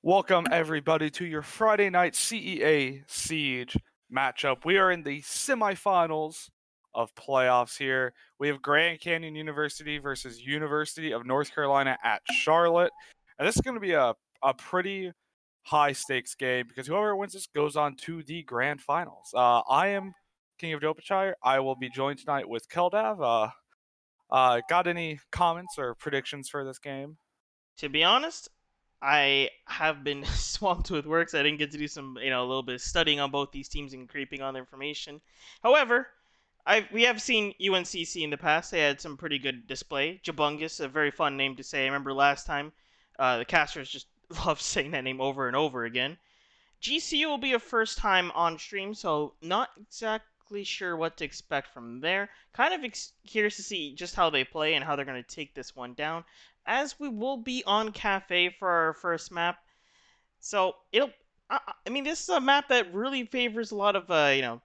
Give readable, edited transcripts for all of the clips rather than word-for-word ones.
Welcome everybody to your Friday night CEA Siege matchup. We are in the semifinals of playoffs here. We have Grand Canyon University versus University of North Carolina at Charlotte. And this is going to be a pretty high stakes game because whoever wins this goes on to the grand finals. I am King of Dopachire. I will be joined tonight with Keldav. Got any comments or predictions for this game? To be honest, I have been swamped with work, so I didn't get to do a little bit of studying on both these teams and creeping on the information. However, we have seen UNCC in the past. They had some pretty good display. Jabungus, a very fun name to say. I remember last time, the casters just loved saying that name over and over again. GCU will be a first time on stream, so not exactly sure what to expect from there. Kind of curious to see just how they play and how they're going to take this one down, as we will be on Cafe for our first map. So this is a map that really favors a lot of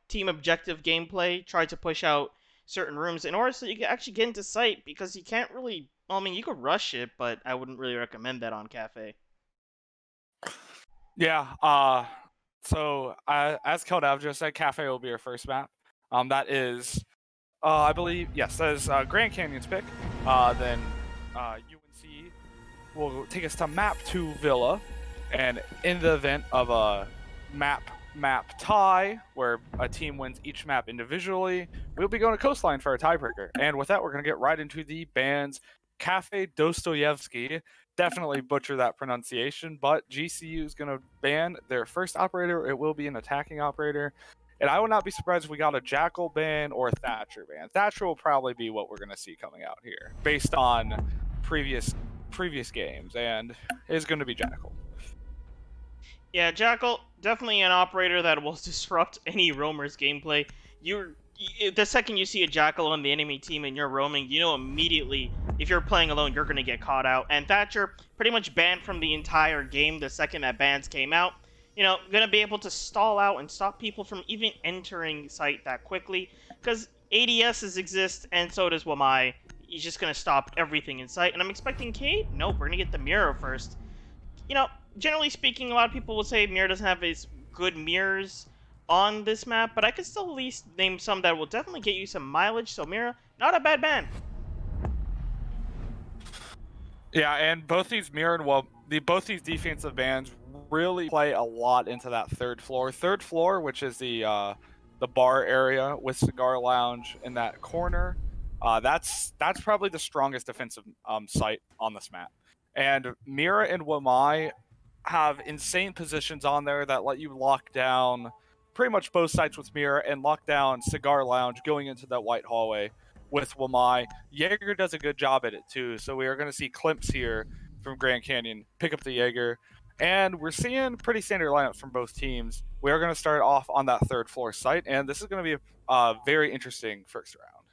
team objective gameplay. Try to push out certain rooms in order so you can actually get into sight, because you can't really. Well, I mean, you could rush it, but I wouldn't really recommend that on Cafe. Yeah. So as Keldav just said, Cafe will be our first map. That is, I believe, yes, that is Grand Canyon's pick. Then UNC will take us to Map 2 Villa, and in the event of a map tie where a team wins each map individually, we'll be going to Coastline for a tiebreaker. And with that, we're going to get right into the bands. Cafe Dostoyevsky. Definitely butcher that pronunciation, but GCU is going to ban their first operator. It will be an attacking operator. And I would not be surprised if we got a Jackal ban or a Thatcher ban. Thatcher will probably be what we're going to see coming out here based on previous games, and it is going to be Jackal. Yeah, Jackal, definitely an operator that will disrupt any roamer's gameplay. The second you see a Jackal on the enemy team and you're roaming, you know immediately if you're playing alone, you're going to get caught out. And Thatcher pretty much banned from the entire game the second that bans came out. Going to be able to stall out and stop people from even entering site that quickly, because ADSs exist and so does Wamai. He's just going to stop everything in sight. And I'm expecting Kate? Nope, we're going to get the Mirror first. Generally speaking, a lot of people will say Mirror doesn't have as good mirrors on this map, but I could still at least name some that will definitely get you some mileage. So Mirror, not a bad ban. Yeah, and both these mirror and both these defensive bans really play a lot into that third floor. Third floor, which is the bar area with cigar lounge in that corner. That's probably the strongest defensive site on this map. And Mira and Wamai have insane positions on there that let you lock down pretty much both sides with Mira and lock down cigar lounge going into that white hallway with Wamai. Jaeger does a good job at it too, so we are going to see Klimps here from Grand Canyon pick up the Jaeger, and we're seeing pretty standard lineups from both teams. We are going to start off on that third floor site, and this is going to be a very interesting first round.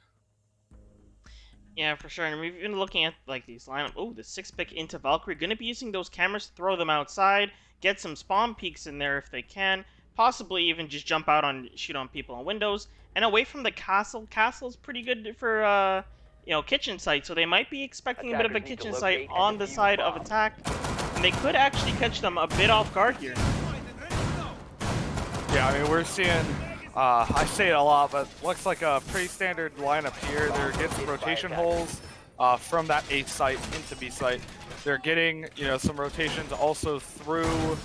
Yeah, for sure. And we've been looking at these lineup. Oh, the 6-pick into Valkyrie. Going to be using those cameras to throw them outside, get some spawn peeks in there if they can. Possibly even just jump out on shoot on people on windows and away from the castle. Castle's pretty good for kitchen site, so they might be expecting a bit of a kitchen site on the side of attack, and they could actually catch them a bit off guard here. Yeah, I mean, we're seeing, I say it a lot, but looks like a pretty standard lineup here. They're getting some rotation holes from that A site into B site. They're getting, some rotations also through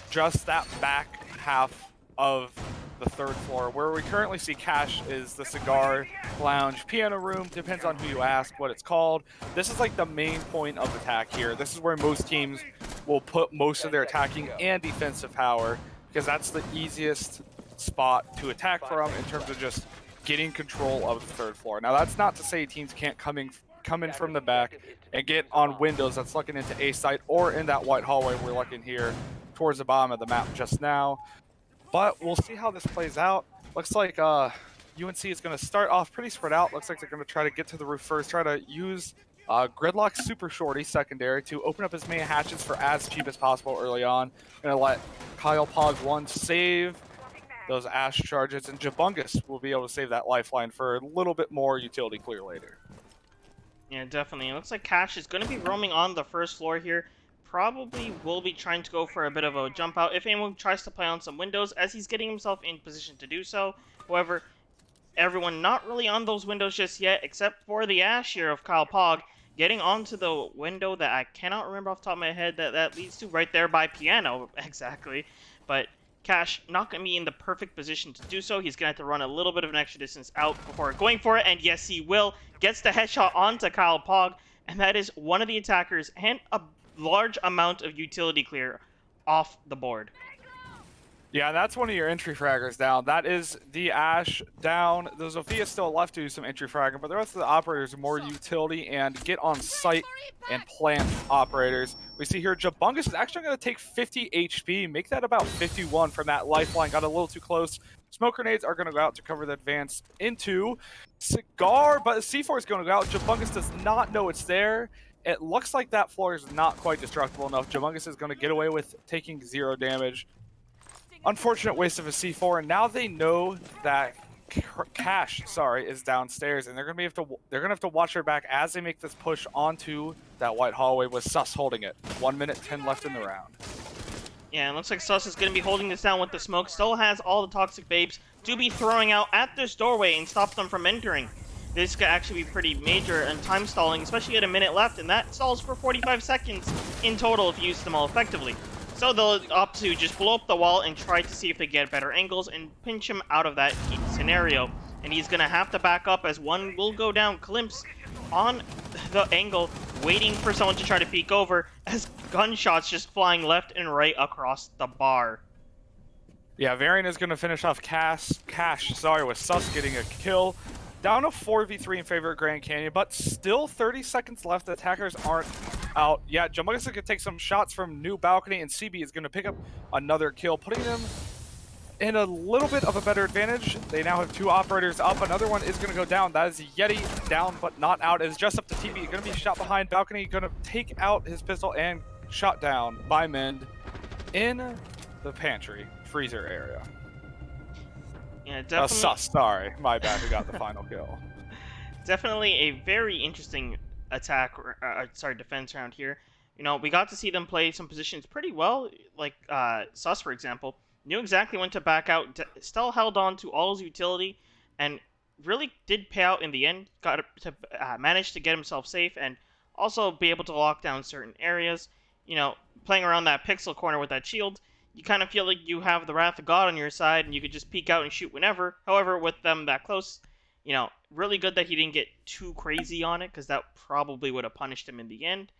just that back half of the third floor. Where we currently see Cash is the cigar lounge, piano room, depends on who you ask what it's called. This is like the main point of attack here. This is where most teams will put most of their attacking and defensive power, because that's the easiest spot to attack from in terms of just getting control of the third floor. Now, that's not to say teams can't come in from the back and get on windows that's looking into A site or in that white hallway we're looking here towards the bottom of the map just now. But we'll see how this plays out. Looks like UNC is going to start off pretty spread out. Looks like they're going to try to get to the roof first, try to use Gridlock Super Shorty secondary to open up as many hatches for as cheap as possible early on. Going to let Kyle Pog 1 save those Ash charges, and Jabungus will be able to save that lifeline for a little bit more utility clear later. Yeah, definitely. It looks like Cash is going to be roaming on the first floor here. probably will be trying to go for a bit of a jump out if anyone tries to play on some windows as he's getting himself in position to do so. However, everyone not really on those windows just yet, except for the Ash here of Kyle Pog, getting onto the window that I cannot remember off the top of my head that leads to right there by Piano, exactly. But Cash not going to be in the perfect position to do so. He's going to have to run a little bit of an extra distance out before going for it, and yes, he will. Gets the headshot onto Kyle Pog, and that is one of the attackers and a large amount of utility clear off the board. Yeah, that's one of your entry fraggers down. That is the Ash down. The Zophia's still left to do some entry fragging, but the rest of the operators are more utility and get on site and plant operators. We see here Jabungus is actually going to take 50 HP, make that about 51 from that lifeline. Got a little too close. Smoke grenades are going to go out to cover the advance into Cigar, but C4 is going to go out. Jabungus does not know it's there. It looks like that floor is not quite destructible enough. Jabungus is going to get away with taking 0 damage. Unfortunate waste of a C4, and now they know that Cash, is downstairs, and they're gonna have to watch their back as they make this push onto that white hallway with Sus holding it. 1 minute 10 left in the round. Yeah, it looks like Sus is gonna be holding this down with the smoke. Still has all the toxic babes to be throwing out at this doorway and stop them from entering. This could actually be pretty major and time stalling, especially at a minute left, and that stalls for 45 seconds in total if you use them all effectively. So they'll opt to just blow up the wall and try to see if they get better angles and pinch him out of that heat scenario. And he's going to have to back up as one will go down. Klimt on the angle, waiting for someone to try to peek over as gunshots just flying left and right across the bar. Yeah, Varian is going to finish off Cash, with Sus getting a kill. Down to 4v3 in favor of Grand Canyon, but still 30 seconds left. The attackers aren't out yet. Jumbugus is going to take some shots from New Balcony, and CB is going to pick up another kill, putting them in a little bit of a better advantage. They now have 2 operators up. Another one is going to go down. That is Yeti down, but not out. It's just up to TB. Going to be shot behind Balcony. Going to take out his pistol and shot down by Mend in the pantry freezer area. Yeah, definitely. Sus, sorry. My bad, who got the final kill. Definitely a very interesting defense round here. You know, we got to see them play some positions pretty well, like Sus, for example. Knew exactly when to back out, still held on to all his utility, and really did pay out in the end. Got to manage to get himself safe and also be able to lock down certain areas. You know, playing around that pixel corner with that shield, you kind of feel like you have the Wrath of God on your side, and you could just peek out and shoot whenever. However, with them that close, you know, really good that he didn't get too crazy on it, because that probably would have punished him in the end.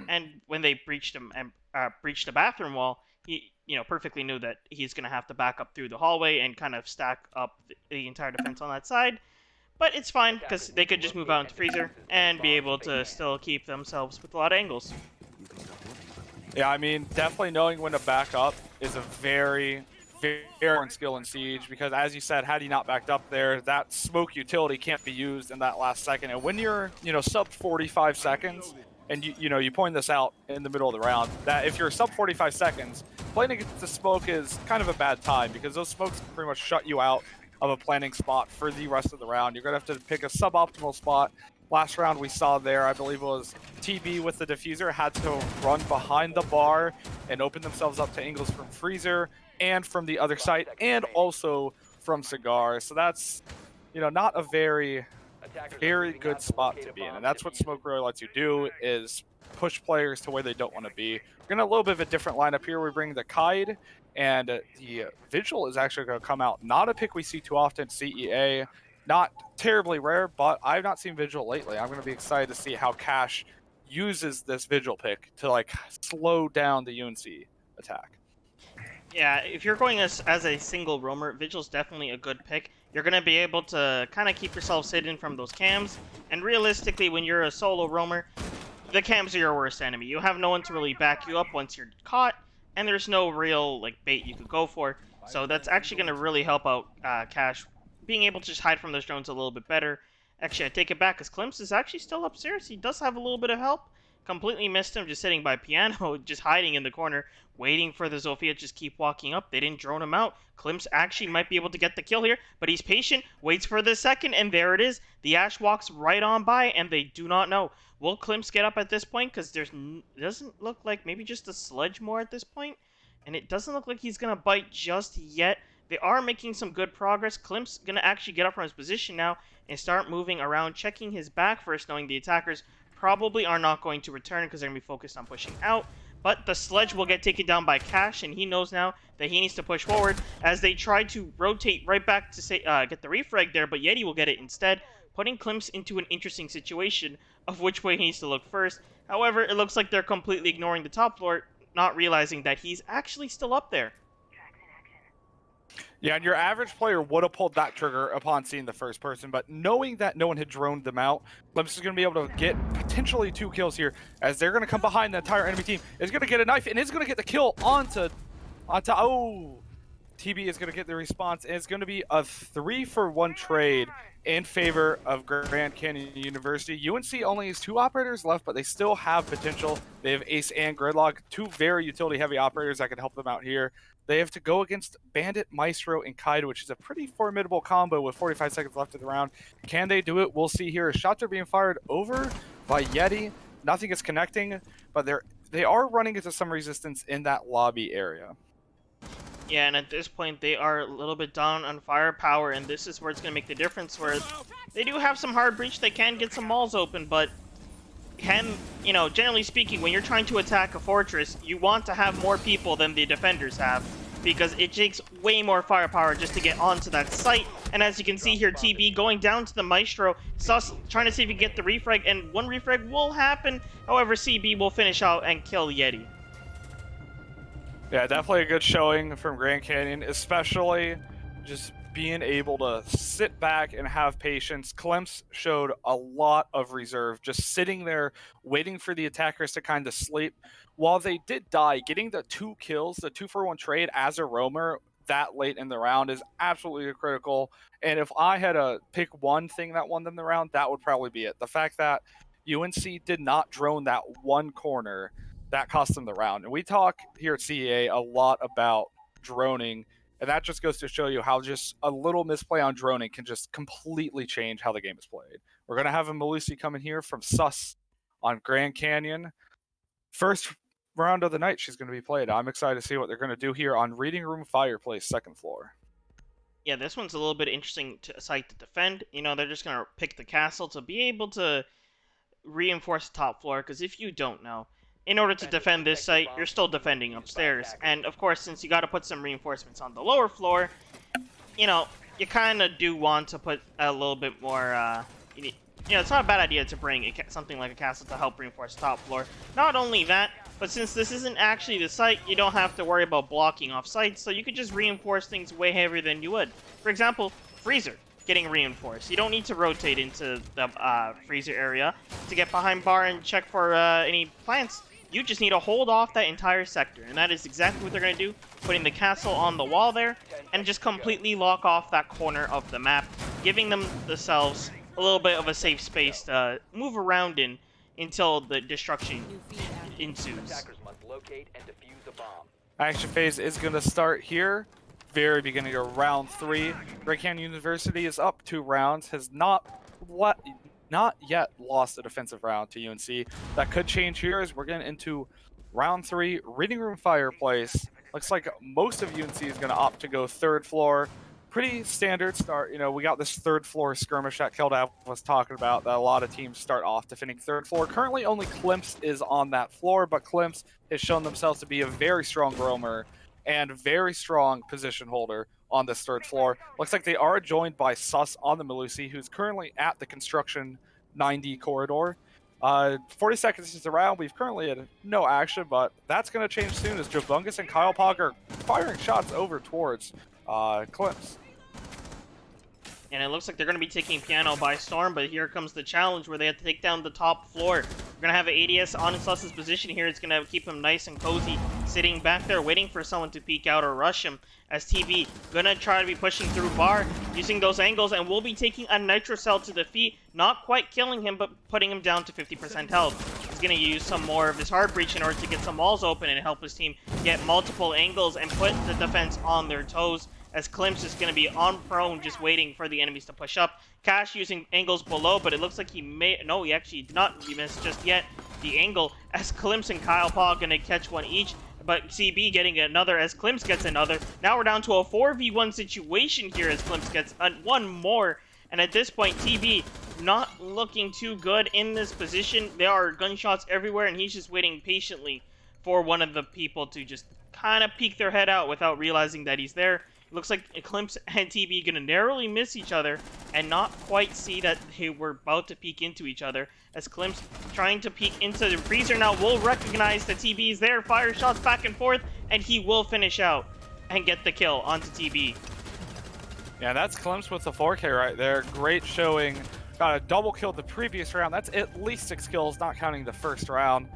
And when they breached him and breached the bathroom wall, he, you know, perfectly knew that he's going to have to back up through the hallway and kind of stack up the entire defense on that side. But it's fine, because they could just move out into freezer and be able to still keep themselves with a lot of angles. Yeah, I mean, definitely knowing when to back up is a very important skill in Siege, because as you said, had he not backed up there, that smoke utility can't be used in that last second. And when you're, you know, sub 45 seconds, and you point this out in the middle of the round, that if you're sub 45 seconds, playing against the smoke is kind of a bad time, because those smokes pretty much shut you out of a planning spot for the rest of the round. You're going to have to pick a suboptimal spot. Last round we saw there, I believe it was TB with the diffuser, had to run behind the bar and open themselves up to angles from freezer and from the other side, and also from Cigar. So that's, you know, not a very good spot to be in. And that's what Smoke really lets you do, is push players to where they don't want to be. We're going to a little bit of a different lineup here. We bring the Kaid, and the Vigil is actually going to come out. Not a pick we see too often, CEA. Not terribly rare, but I've not seen Vigil lately. I'm going to be excited to see how Cash uses this Vigil pick to, like, slow down the UNC attack. Yeah, if you're going as a single roamer, Vigil's definitely a good pick. You're going to be able to kind of keep yourself hidden from those cams, and realistically, when you're a solo roamer, the cams are your worst enemy. You have no one to really back you up once you're caught, and there's no real, like, bait you could go for. So that's actually going to really help out Cash, being able to just hide from those drones a little bit better. Actually, I take it back, because Klimt is actually still upstairs. He does have a little bit of help. completely missed him, just sitting by piano, just hiding in the corner, waiting for the Zofia to just keep walking up. They didn't drone him out. Klims actually might be able to get the kill here, but he's patient, waits for the second, and there it is. The Ash walks right on by, and they do not know. Will Klims get up at this point? Because doesn't look like, maybe just a sludge more at this point, and it doesn't look like he's going to bite just yet. They are making some good progress. Klims going to actually get up from his position now and start moving around, checking his back first, knowing the attackers probably are not going to return because they're going to be focused on pushing out. But the sledge will get taken down by Cash, and he knows now that he needs to push forward as they try to rotate right back to say get the refrag there, but Yeti will get it instead, putting Klims into an interesting situation of which way he needs to look first. However, it looks like they're completely ignoring the top floor, not realizing that he's actually still up there. Yeah, and your average player would have pulled that trigger upon seeing the first person, but knowing that no one had droned them out, Klims is going to be able to get potentially 2 kills here, as they're going to come behind the entire enemy team. Is going to get a knife, and is going to get the kill onto oh! TB is going to get the response, and it's going to be a 3-for-1 trade in favor of Grand Canyon University. UNC only has 2 operators left, but they still have potential. They have Ace and Gridlock, 2 very utility-heavy operators that can help them out here. They have to go against Bandit, Maestro, and Kaido, which is a pretty formidable combo with 45 seconds left in the round. Can they do it? We'll see here. Shots are being fired over by Yeti. Nothing is connecting, but they are running into some resistance in that lobby area. Yeah, and at this point, they are a little bit down on firepower, and this is where it's going to make the difference, where they do have some hard breach. They can get some malls open, but generally speaking, when you're trying to attack a fortress, you want to have more people than the defenders have, because it takes way more firepower just to get onto that site. And as you can see here, TB going down to the Maestro, Sus trying to see if he can get the refrag, and 1 refrag will happen. However, CB will finish out and kill Yeti. Yeah, definitely a good showing from Grand Canyon, especially just being able to sit back and have patience. Klims showed a lot of reserve, just sitting there waiting for the attackers to kind of sleep. While they did die, getting the 2 kills, the 2-for-1 trade as a roamer that late in the round is absolutely critical. And if I had to pick one thing that won them the round, that would probably be it. The fact that UNC did not drone that 1 corner, that cost them the round. And we talk here at CEA a lot about droning, and that just goes to show you how just a little misplay on droning can just completely change how the game is played. We're going to have a Malusi coming here from Sus on Grand Canyon. First round of the night she's going to be played. I'm excited to see what they're going to do here on Reading Room Fireplace, 2nd floor. Yeah, this one's a little bit interesting site to defend. They're just going to pick the castle to be able to reinforce the top floor, because if you don't know, in order to defend this site, you're still defending upstairs. And of course, since you got to put some reinforcements on the lower floor, you kind of do want to put a little bit more, it's not a bad idea to bring something like a castle to help reinforce the top floor. Not only that, but since this isn't actually the site, you don't have to worry about blocking off sites, so you could just reinforce things way heavier than you would. For example, Freezer getting reinforced. You don't need to rotate into the freezer area to get behind bar and check for any plants. You just need to hold off that entire sector, and that is exactly what they're going to do, putting the castle on the wall there, and just completely lock off that corner of the map, giving themselves a little bit of a safe space to move around in until the destruction ensues. Action phase is going to start here, very beginning of round 3. Grand Canyon University is up 2 rounds, has not yet lost a defensive round to UNC. That could change here as we're getting into round 3, Reading Room Fireplace. Looks like most of UNC is going to opt to go 3rd floor. Pretty standard start. We got this 3rd floor skirmish that Keldav was talking about, that a lot of teams start off defending 3rd floor. Currently, only Klims is on that floor, but Klims has shown themselves to be a very strong roamer and very strong position holder on this 3rd floor. Looks like they are joined by Sus on the Malusi, who's currently at the construction 90 corridor. 40 seconds is around. We've currently had no action, but that's going to change soon as Jobungus and Kyle Pog are firing shots over towards Klims. And it looks like they're going to be taking Piano by storm, but here comes the challenge where they have to take down the top floor. We're going to have an ADS on Sus's position here. It's going to keep him nice and cozy, sitting back there waiting for someone to peek out or rush him, as TB going to try to be pushing through bar, using those angles, and will be taking a Nitro Cell to defeat, not quite killing him, but putting him down to 50% health. He's going to use some more of his hard breach in order to get some walls open and help his team get multiple angles and put the defense on their toes, as Klimps is going to be on prone just waiting for the enemies to push up. Cash using angles below, but it looks like he may... No, he actually did not miss just yet the angle, as Klimps and Kyle Paul going to catch one each, but CB getting another as Klimps gets another. Now we're down to a 4v1 situation here as Klimps gets one more, and at this point, TB not looking too good in this position. There are gunshots everywhere, and he's just waiting patiently for one of the people to just kind of peek their head out without realizing that he's there. It looks like Klimps and TB gonna narrowly miss each other and not quite see that they were about to peek into each other, as Klimps trying to peek into the freezer now will recognize that TB is there, fire shots back and forth, and he will finish out and get the kill onto TB. Yeah, that's Klimps with the 4K right there. Great showing. Got a double kill the previous round. That's at least 6 kills, not counting the first round.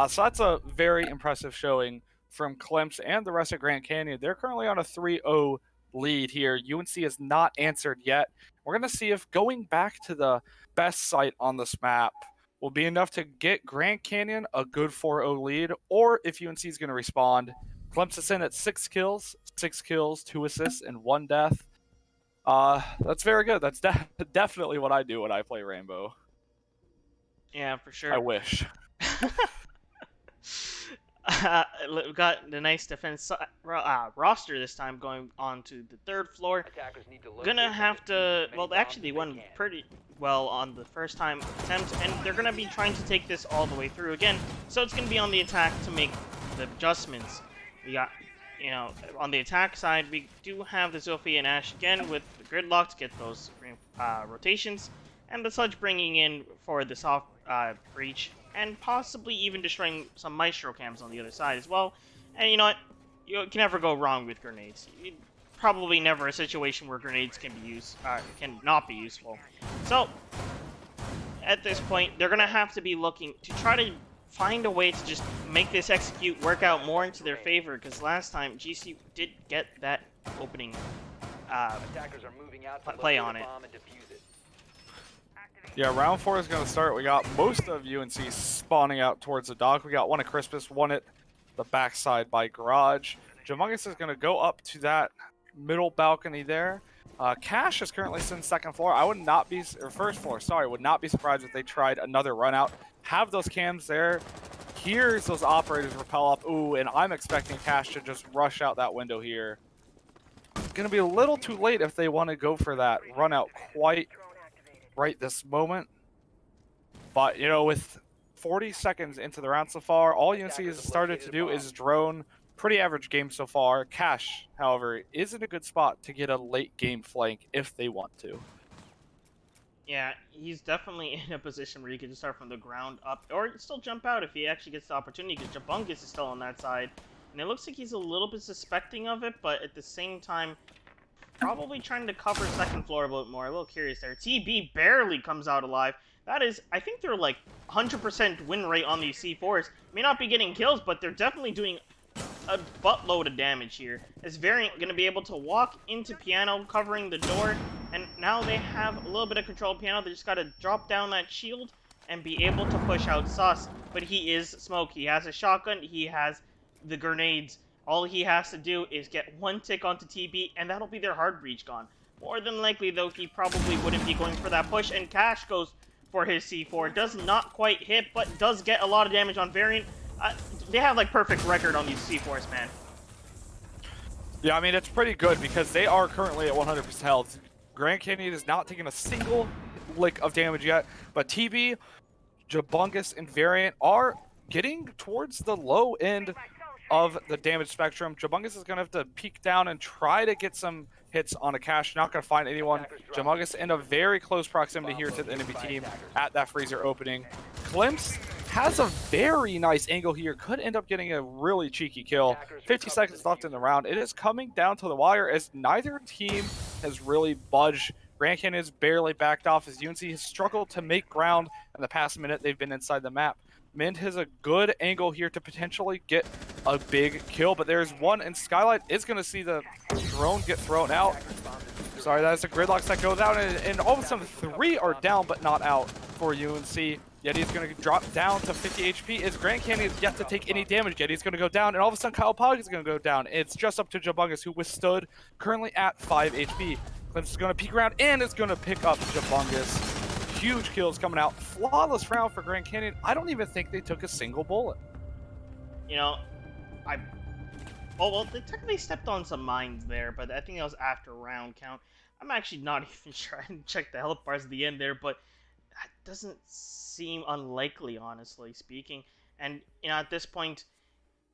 So that's a very impressive showing from Klimps and the rest of Grand Canyon. They're currently on a 3-0 lead here. UNC has not answered yet. We're going to see if going back to the best site on this map will be enough to get Grand Canyon a good 4-0 lead, or if UNC is going to respond. Klimps is in at 6 kills, 2 assists, and 1 death. That's very good. That's definitely what I do when I play Rainbow. Yeah, for sure. I wish. We've got the nice defense roster this time going on to the 3rd floor. Gonna have to, well, actually they won pretty well on the first time attempt, and they're gonna be trying to take this all the way through again. So it's gonna be on the attack to make the adjustments. We got, you know, on the attack side, we do have the Zofia and Ash again with the gridlock to get those rotations, and the Sludge bringing in for the soft breach, and possibly even destroying some Maestro cams on the other side as well. And you know what? You can never go wrong with grenades. Probably never a situation where grenades can be used, can not be useful. So, at this point, they're gonna have to be looking to try to find a way to just make this execute work out more into their favor, because last time GC did get that opening play on it. Yeah, round 4 is going to start. We got most of UNC spawning out towards the dock. We got one at Crispus, one at the backside by Garage. Jumungus is going to go up to that middle balcony there. Cash is currently sitting 2nd floor. I would not be, or 1st floor, sorry, would not be surprised if they tried another run out. Have those cams there. Here's those operators rappel up. Ooh, and I'm expecting Cash to just rush out that window here. It's going to be a little too late if they want to go for that run out quite right this moment. But, you know, with 40 seconds into the round so far, all UNC has started to do is drone. Pretty average game so far. Cash, however, is in a good spot to get a late game flank if they want to. Yeah, he's definitely in a position where he can just start from the ground up, or still jump out if he actually gets the opportunity, because Jabungus is still on that side. And it looks like he's a little bit suspecting of it, but at the same time, probably trying to cover 2nd floor a bit more. A little curious there. TB barely comes out alive. That is, I think they're like 100% win rate on these C4s. May not be getting kills, but they're definitely doing a buttload of damage here. As Variant going to be able to walk into Piano, covering the door, and now they have a little bit of control of Piano. They just got to drop down that shield and be able to push out Sus. But he is Smoke. He has a shotgun. He has the grenades. All he has to do is get 1 tick onto TB, and that'll be their hard breach gone. More than likely, though, he probably wouldn't be going for that push, and Cash goes for his C4. Does not quite hit, but does get a lot of damage on Variant. They have, like, perfect record on these C4s, man. Yeah, I mean, it's pretty good because they are currently at 100% health. Grand Canyon is not taking a single lick of damage yet, but TB, Jabungus, and Variant are getting towards the low end of the damage spectrum. Jabungus is going to have to peek down and try to get some hits on a Cash. Not going to find anyone. Jabungus in a very close proximity here to the enemy team at that freezer opening. Klimps has a very nice angle here. Could end up getting a really cheeky kill. 50 seconds left in the round. It is coming down to the wire as neither team has really budged. Grand Canyon is barely backed off as UNC has struggled to make ground in the past minute they've been inside the map. Mind has a good angle here to potentially get a big kill, but there's one, and Skylight is going to see the drone get thrown out. Sorry, that's a gridlock that goes out, and all of a sudden 3 are down but not out for UNC. Yeti's going to drop down to 50 HP. Is Grand Canyon yet to take any damage? Yeti's going to go down, and all of a sudden Kyle Pog is going to go down. It's just up to Jabungus, who withstood, currently at 5 HP. Clemps is going to peek around, and it's going to pick up Jabungus. Huge kills coming out. Flawless round for Grand Canyon. I don't even think they took a single bullet. You know, well, they technically stepped on some mines there, but I think that was after round count. I'm actually not even sure. I didn't check the health bars at the end there, but that doesn't seem unlikely, honestly speaking. And, you know, at this point,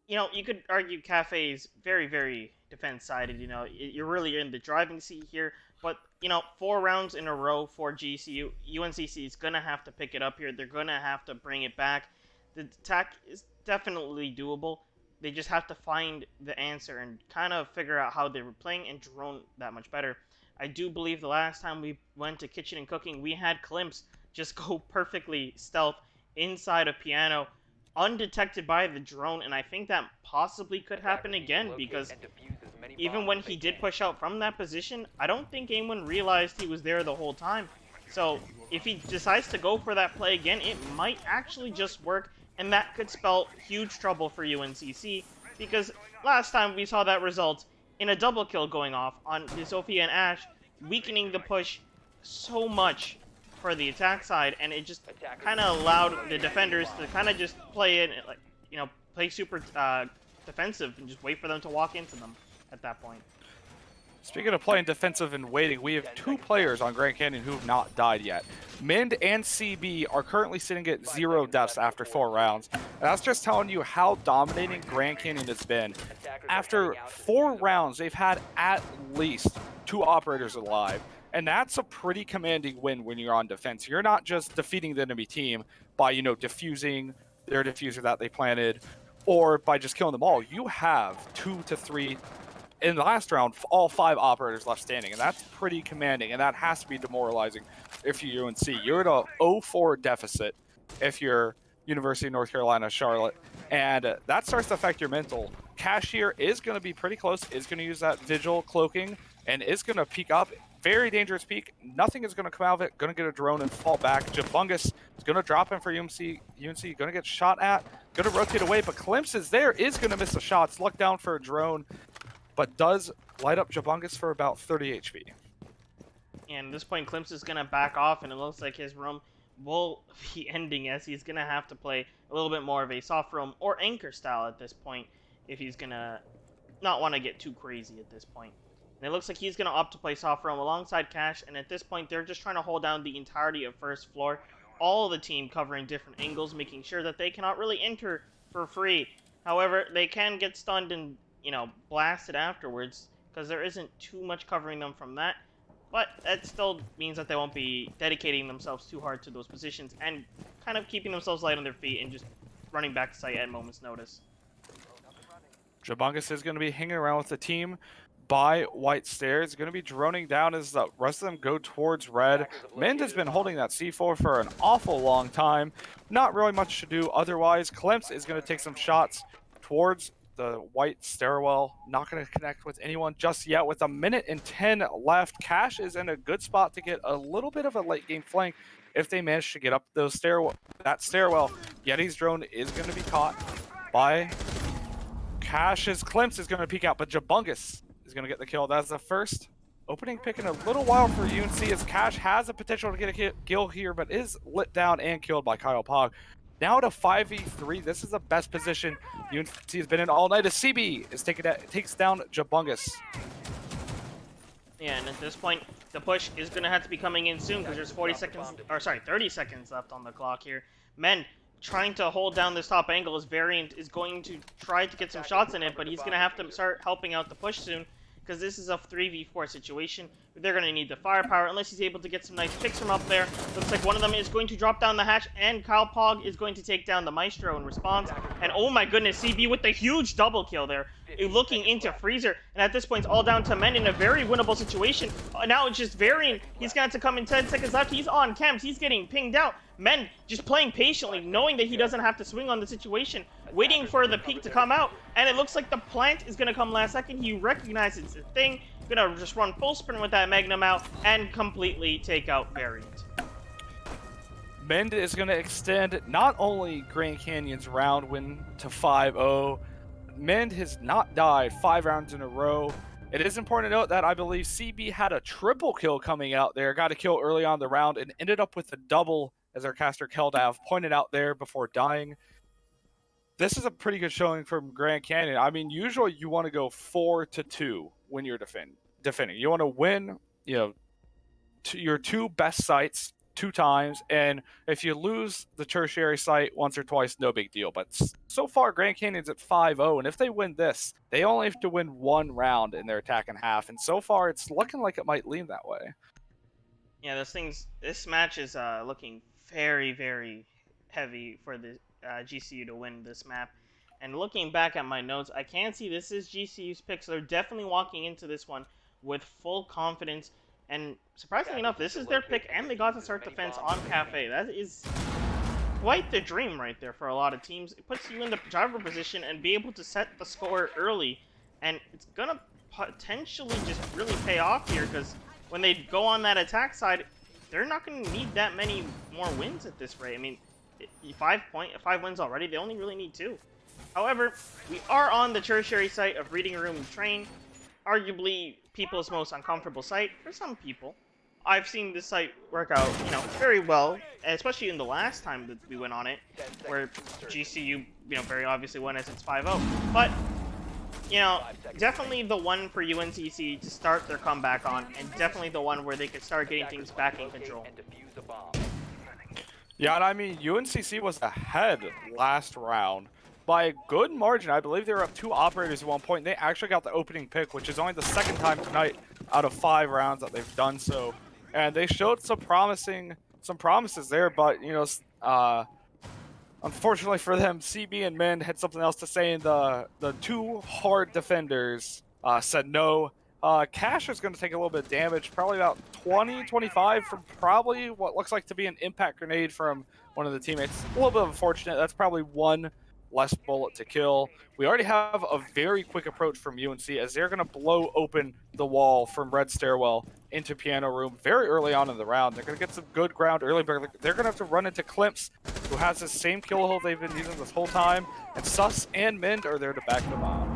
you know, you could argue Cafe is very, very defense-sided. You know, you're really in the driving seat here. But, you know, 4 rounds in a row for GCU. UNCC is going to have to pick it up here. They're going to have to bring it back. The attack is definitely doable. They just have to find the answer and kind of figure out how they were playing and drone that much better. I do believe the last time we went to Kitchen and Cooking, we had Klimps just go perfectly stealth inside a piano, undetected by the drone, and I think that possibly could happen again, because even when he did push out from that position, I don't think anyone realized he was there the whole time. So if he decides to go for that play again, it might actually just work, and that could spell huge trouble for UNCC, because last time we saw that result in a double kill going off on Sophia and Ash, weakening the push so much for the attack side, and it just kind of allowed the defenders to kind of just play it, like, you know, play super defensive and just wait for them to walk into them at that point. Speaking of playing defensive and waiting, we have 2 players on Grand Canyon who have not died yet. Mind and CB are currently sitting at 0 deaths after 4 rounds. And that's just telling you how dominating Grand Canyon has been. After 4 rounds, they've had at least 2 operators alive. And that's a pretty commanding win when you're on defense. You're not just defeating the enemy team by, you know, defusing their diffuser that they planted, or by just killing them all. You have 2 to 3 in the last round, all 5 operators left standing, and that's pretty commanding, and that has to be demoralizing if you're UNC. You're at a 0-4 deficit if you're University of North Carolina, Charlotte, and that starts to affect your mental. Cashier is going to be pretty close, is going to use that Vigil cloaking, and is going to peek up. Very dangerous peek. Nothing is going to come out of it. Going to get a drone and fall back. Jabungus is going to drop in for UNC. UNC going to get shot at. Going to rotate away, but Klimps is there. Is going to miss the shots. Look down for a drone, but does light up Jabungus for about 30 HP. And at this point, Klimps is going to back off, and it looks like his roam will be ending, as he's going to have to play a little bit more of a soft roam or anchor style at this point, if he's going to not want to get too crazy at this point. And it looks like he's going to opt to play soft roam alongside Cash, and at this point, they're just trying to hold down the entirety of first floor. All of the team covering different angles, making sure that they cannot really enter for free. However, they can get stunned and, you know, blasted afterwards, because there isn't too much covering them from that. But that still means that they won't be dedicating themselves too hard to those positions and kind of keeping themselves light on their feet and just running back to site at a moment's notice. Jabungus is going to be hanging around with the team by White Stairs. Going to be droning down as the rest of them go towards red. Mind has been holding that C4 for an awful long time. Not really much to do otherwise. Klimps is going to take some shots towards the white stairwell. Not going to connect with anyone just yet. With 1:10 left, Cash is in a good spot to get a little bit of a late game flank if they manage to get up those stairwell. Yeti's drone is going to be caught by Cash's. Klimps is going to peek out, but Jabungus is going to get the kill. That's the first opening pick in a little while for UNC, as Cash has the potential to get a kill here, but is lit down and killed by Kyle Pog. Now to 5v3. This is the best position UNC has been in all night, as CB is takes down Jabungus. Yeah, and at this point, the push is going to have to be coming in soon, because there's 30 seconds left on the clock here. Men trying to hold down this top angle, as Variant is going to try to get some shots in it, but he's going to have to start helping out the push soon, because this is a 3v4 situation. They're going to need the firepower, unless he's able to get some nice picks from up there. Looks like one of them is going to drop down the hatch, and Kyle Pog is going to take down the Maestro in response. And oh my goodness, CB with the huge double kill there, looking into Freezer. And at this point, it's all down to Men in a very winnable situation. Now it's just Variant. He's going to come in 10 seconds left. He's on camps. He's getting pinged out. Men just playing patiently, knowing that he doesn't have to swing on the situation, waiting for the peak to come out. And it looks like the plant is going to come last second. He recognizes the thing. Gonna just run full sprint with that Magnum out and completely take out Variant. Mend is going to extend not only Grand Canyon's round win to 5-0, Mend has not died 5 rounds in a row. It is important to note that I believe CB had a triple kill coming out there, got a kill early on the round, and ended up with a double, as our caster Keldav pointed out there before dying. This is a pretty good showing from Grand Canyon. I mean, usually you want to go 4-2 when you're defending. You want to win, your 2 best sites 2 times, and if you lose the tertiary site once or twice, no big deal. But so far, Grand Canyon's at 5-0, and if they win this, they only have to win 1 round in their attack and half, and so far, it's looking like it might lean that way. Yeah, this match is looking very, very heavy for the GCU to win this map. And looking back at my notes, I can see this is GCU's pick, so they're definitely walking into this one with full confidence. And surprisingly enough, this is their pick, and they got to start defense on Cafe. That is quite the dream right there for a lot of teams. It puts you in the driver position and be able to set the score early, and it's gonna potentially just really pay off here, because when they go on that attack side, they're not going to need that many more wins at this rate. I mean, 5 wins already. They only really need 2. However, we are on the tertiary site of Reading Room Train, arguably people's most uncomfortable site for some people. I've seen this site work out, very well, especially in the last time that we went on it, where GCU, very obviously won as it's 5-0. But definitely the one for UNCC to start their comeback on, and definitely the one where they could start getting things back in control. Yeah, and I mean, UNCC was ahead last round by a good margin. I believe they were up 2 operators at one point, and they actually got the opening pick, which is only the 2nd time tonight out of 5 rounds that they've done so. And they showed some promises there, but, unfortunately for them, CB and Mend had something else to say, and the 2 hard defenders said no. Cash is going to take a little bit of damage, probably about 20, 25 from probably what looks like to be an impact grenade from one of the teammates. A little bit unfortunate. That's probably 1 less bullet to kill. We already have a very quick approach from UNC, as they're going to blow open the wall from Red Stairwell into Piano Room very early on in the round. They're going to get some good ground early, but they're going to have to run into Klimps, who has the same kill hole they've been using this whole time, and Sus and Mind are there to back them up.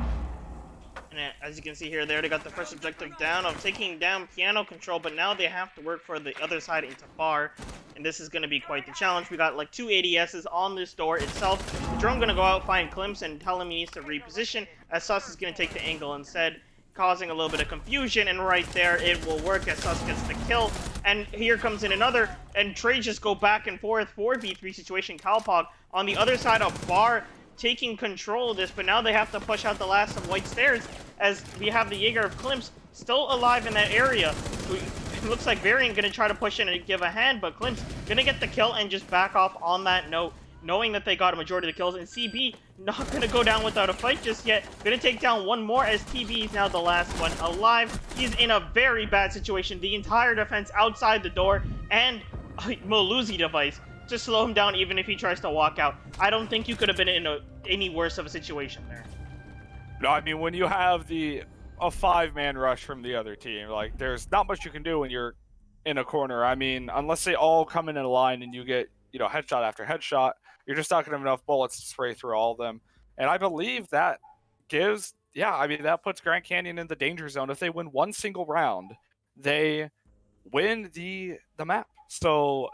And as you can see here, they already got the first objective down of taking down Piano Control, but now they have to work for the other side into Bar, and this is going to be quite the challenge. We got like 2 ADSs on this door itself. The drone going to go out, find Klimps, and tell him he needs to reposition, as Sus is going to take the angle instead, causing a little bit of confusion, and right there it will work as Sus gets the kill. And here comes in another, and trades just go back and forth, 4v3 situation. Kalpog on the other side of Bar taking control of this, but now they have to push out the last of White Stairs, as we have the Jaeger of Klimps still alive in that area. It looks like Varian gonna try to push in and give a hand, but Klimps gonna get the kill and just back off on that note, knowing that they got a majority of the kills. And CB not gonna go down without a fight just yet. Gonna take down 1 more, as TB is now the last one alive. He's in a very bad situation. The entire defense outside the door, and Moluzi device to slow him down even if he tries to walk out. I don't think you could have been in any worse of a situation there. No, I mean, when you have a 5-man rush from the other team, like, there's not much you can do when you're in a corner. I mean, unless they all come in a line and you get, headshot after headshot, you're just not going to have enough bullets to spray through all of them. And I believe that that puts Grand Canyon in the danger zone. If they win 1 single round, they win the map. So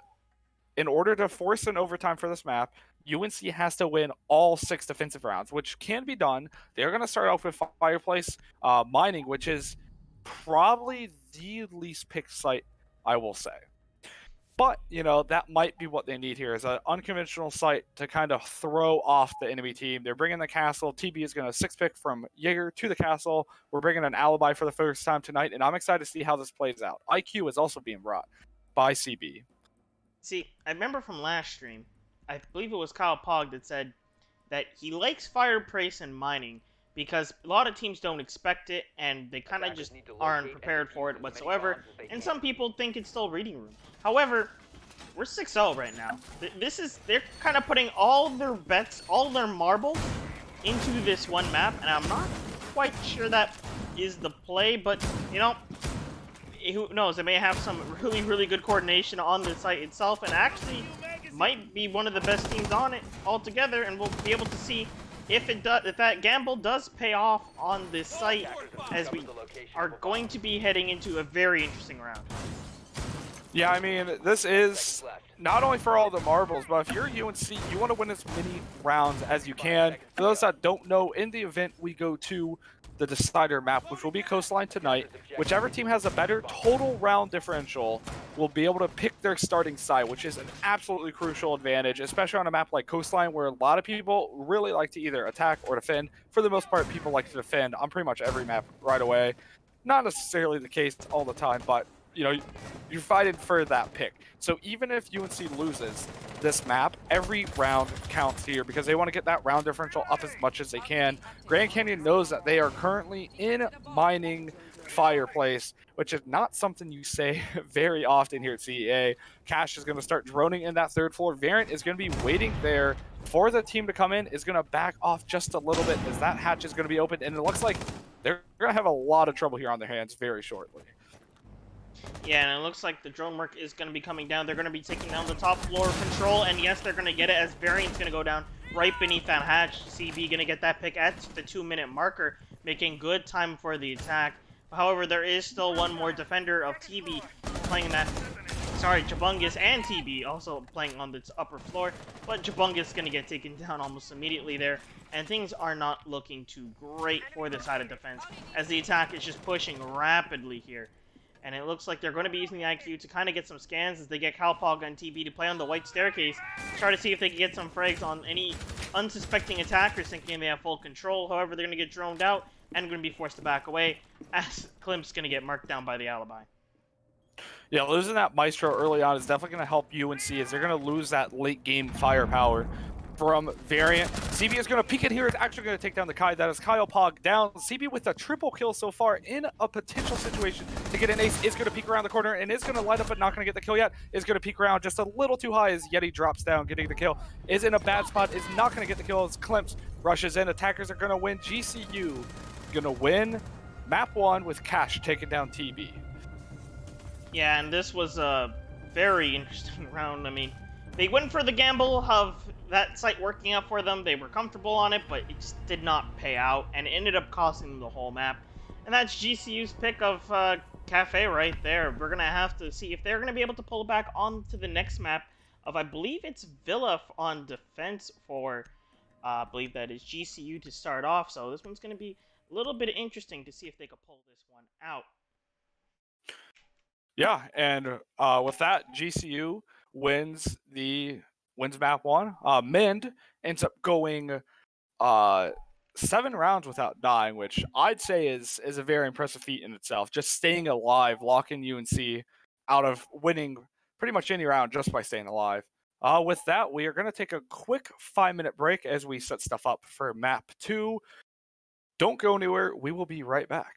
in order to force an overtime for this map, UNC has to win all 6 defensive rounds, which can be done. They're going to start off with Fireplace Mining, which is probably the least picked site, I will say. But, that might be what they need here, is an unconventional site to kind of throw off the enemy team. They're bringing the castle. TB is going to 6-pick from Jaeger to the castle. We're bringing an alibi for the first time tonight, and I'm excited to see how this plays out. IQ is also being brought by CB. See, I remember from last stream, I believe it was Kyle Pog that said that he likes Fireplace and Mining because a lot of teams don't expect it, and they kind of just aren't prepared for it whatsoever, and some people think it's still Reading Room. However, we're 6-0 right now. They're kind of putting all their bets, all their marbles into this one map, and I'm not quite sure that is the play, but, who knows, they may have some really, really good coordination on the site itself, and actually, might be one of the best teams on it altogether, and we'll be able to see if that gamble does pay off on this site, as we are going to be heading into a very interesting round. Yeah, I mean, this is not only for all the marbles, but if you're UNC, you want to win as many rounds as you can. For those that don't know, in the event we go to the decider map, which will be Coastline tonight, whichever team has a better total round differential will be able to pick their starting side, which is an absolutely crucial advantage, especially on a map like Coastline, where a lot of people really like to either attack or defend. For the most part, people like to defend on pretty much every map right away. Not necessarily the case all the time, but you know, you're fighting for that pick. So even if UNC loses this map, every round counts here because they want to get that round differential up as much as they can. Grand Canyon knows that they are currently in mining fireplace, which is not something you say very often here at CEA. Cash is going to start droning in that third floor. Variant is going to be waiting there for the team to come in, is going to back off just a little bit as that hatch is going to be opened, and it looks like they're going to have a lot of trouble here on their hands very shortly. Yeah, and it looks like the drone work is going to be coming down. They're going to be taking down the top floor control, and yes, they're going to get it as Variant's going to go down right beneath that hatch. CB going to get that pick at the 2-minute marker, making good time for the attack. However, there is still one more defender of TB playing that. Sorry, Jabungus and TB also playing on this upper floor, but Jabungus is going to get taken down almost immediately there, and things are not looking too great for the side of defense, as the attack is just pushing rapidly here. And it looks like they're going to be using the IQ to kind of get some scans as they get Calpog and TB to play on the white staircase, try to see if they can get some frags on any unsuspecting attackers thinking they have full control. However, they're going to get droned out and going to be forced to back away, as Klimp's going to get marked down by the alibi. Yeah, losing that Maestro early on is definitely going to help UNC, as they're going to lose that late game firepower from Variant. CB is going to peek in here. It's actually going to take down the Kai. That is Kyle Pog down. CB with a triple kill so far in a potential situation to get an ace. Is going to peek around the corner and is going to light up, but not going to get the kill yet. Is going to peek around just a little too high as Yeti drops down, getting the kill. Is in a bad spot. Is not going to get the kill as Klimps rushes in. Attackers are going to win. GCU going to win map 1 with Cash taking down TB. Yeah, and this was a very interesting round. I mean, they went for the gamble of that site working out for them. They were comfortable on it, but it just did not pay out, and it ended up costing them the whole map. And that's GCU's pick of Cafe right there. We're going to have to see if they're going to be able to pull back on to the next map of, I believe it's Villa on defense for, I believe that is GCU to start off. So this one's going to be a little bit interesting to see if they could pull this one out. Yeah, and with that, GCU wins map 1. Mind ends up going 7 rounds without dying, which I'd say is a very impressive feat in itself. Just staying alive, locking UNC out of winning pretty much any round just by staying alive. With that, we are going to take a quick 5-minute break as we set stuff up for map 2. Don't go anywhere. We will be right back.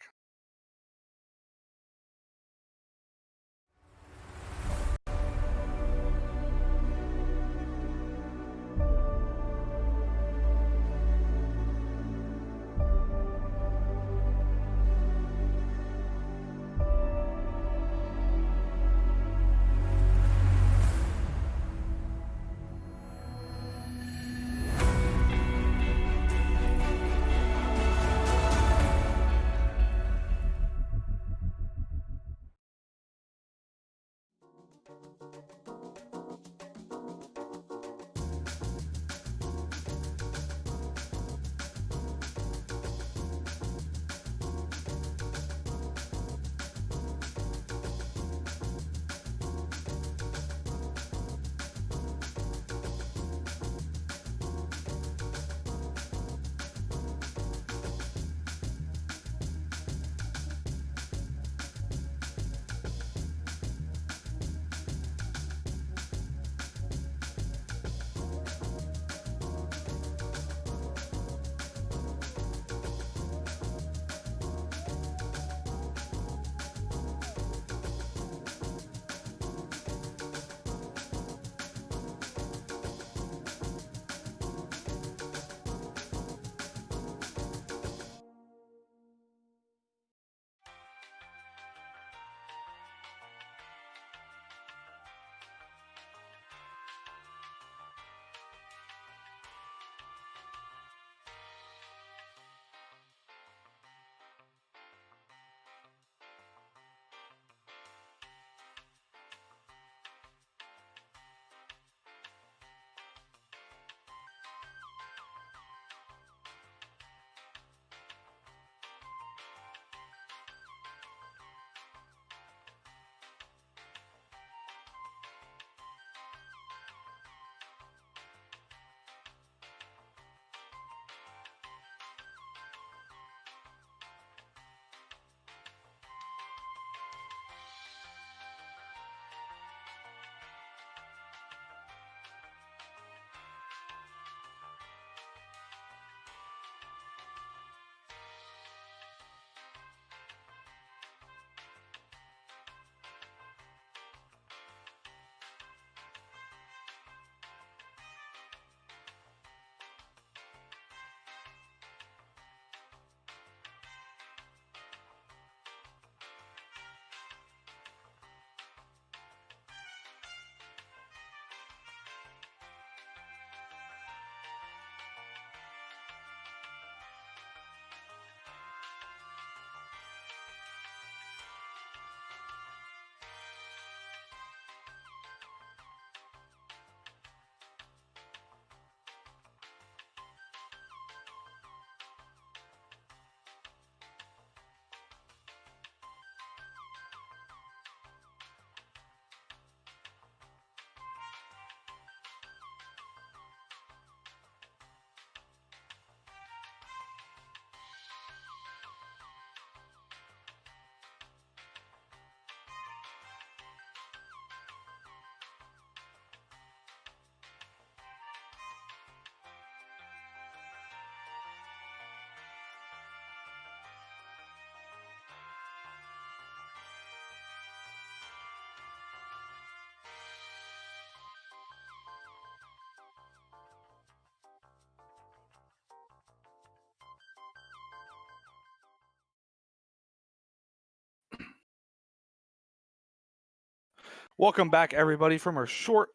Welcome back, everybody, from our short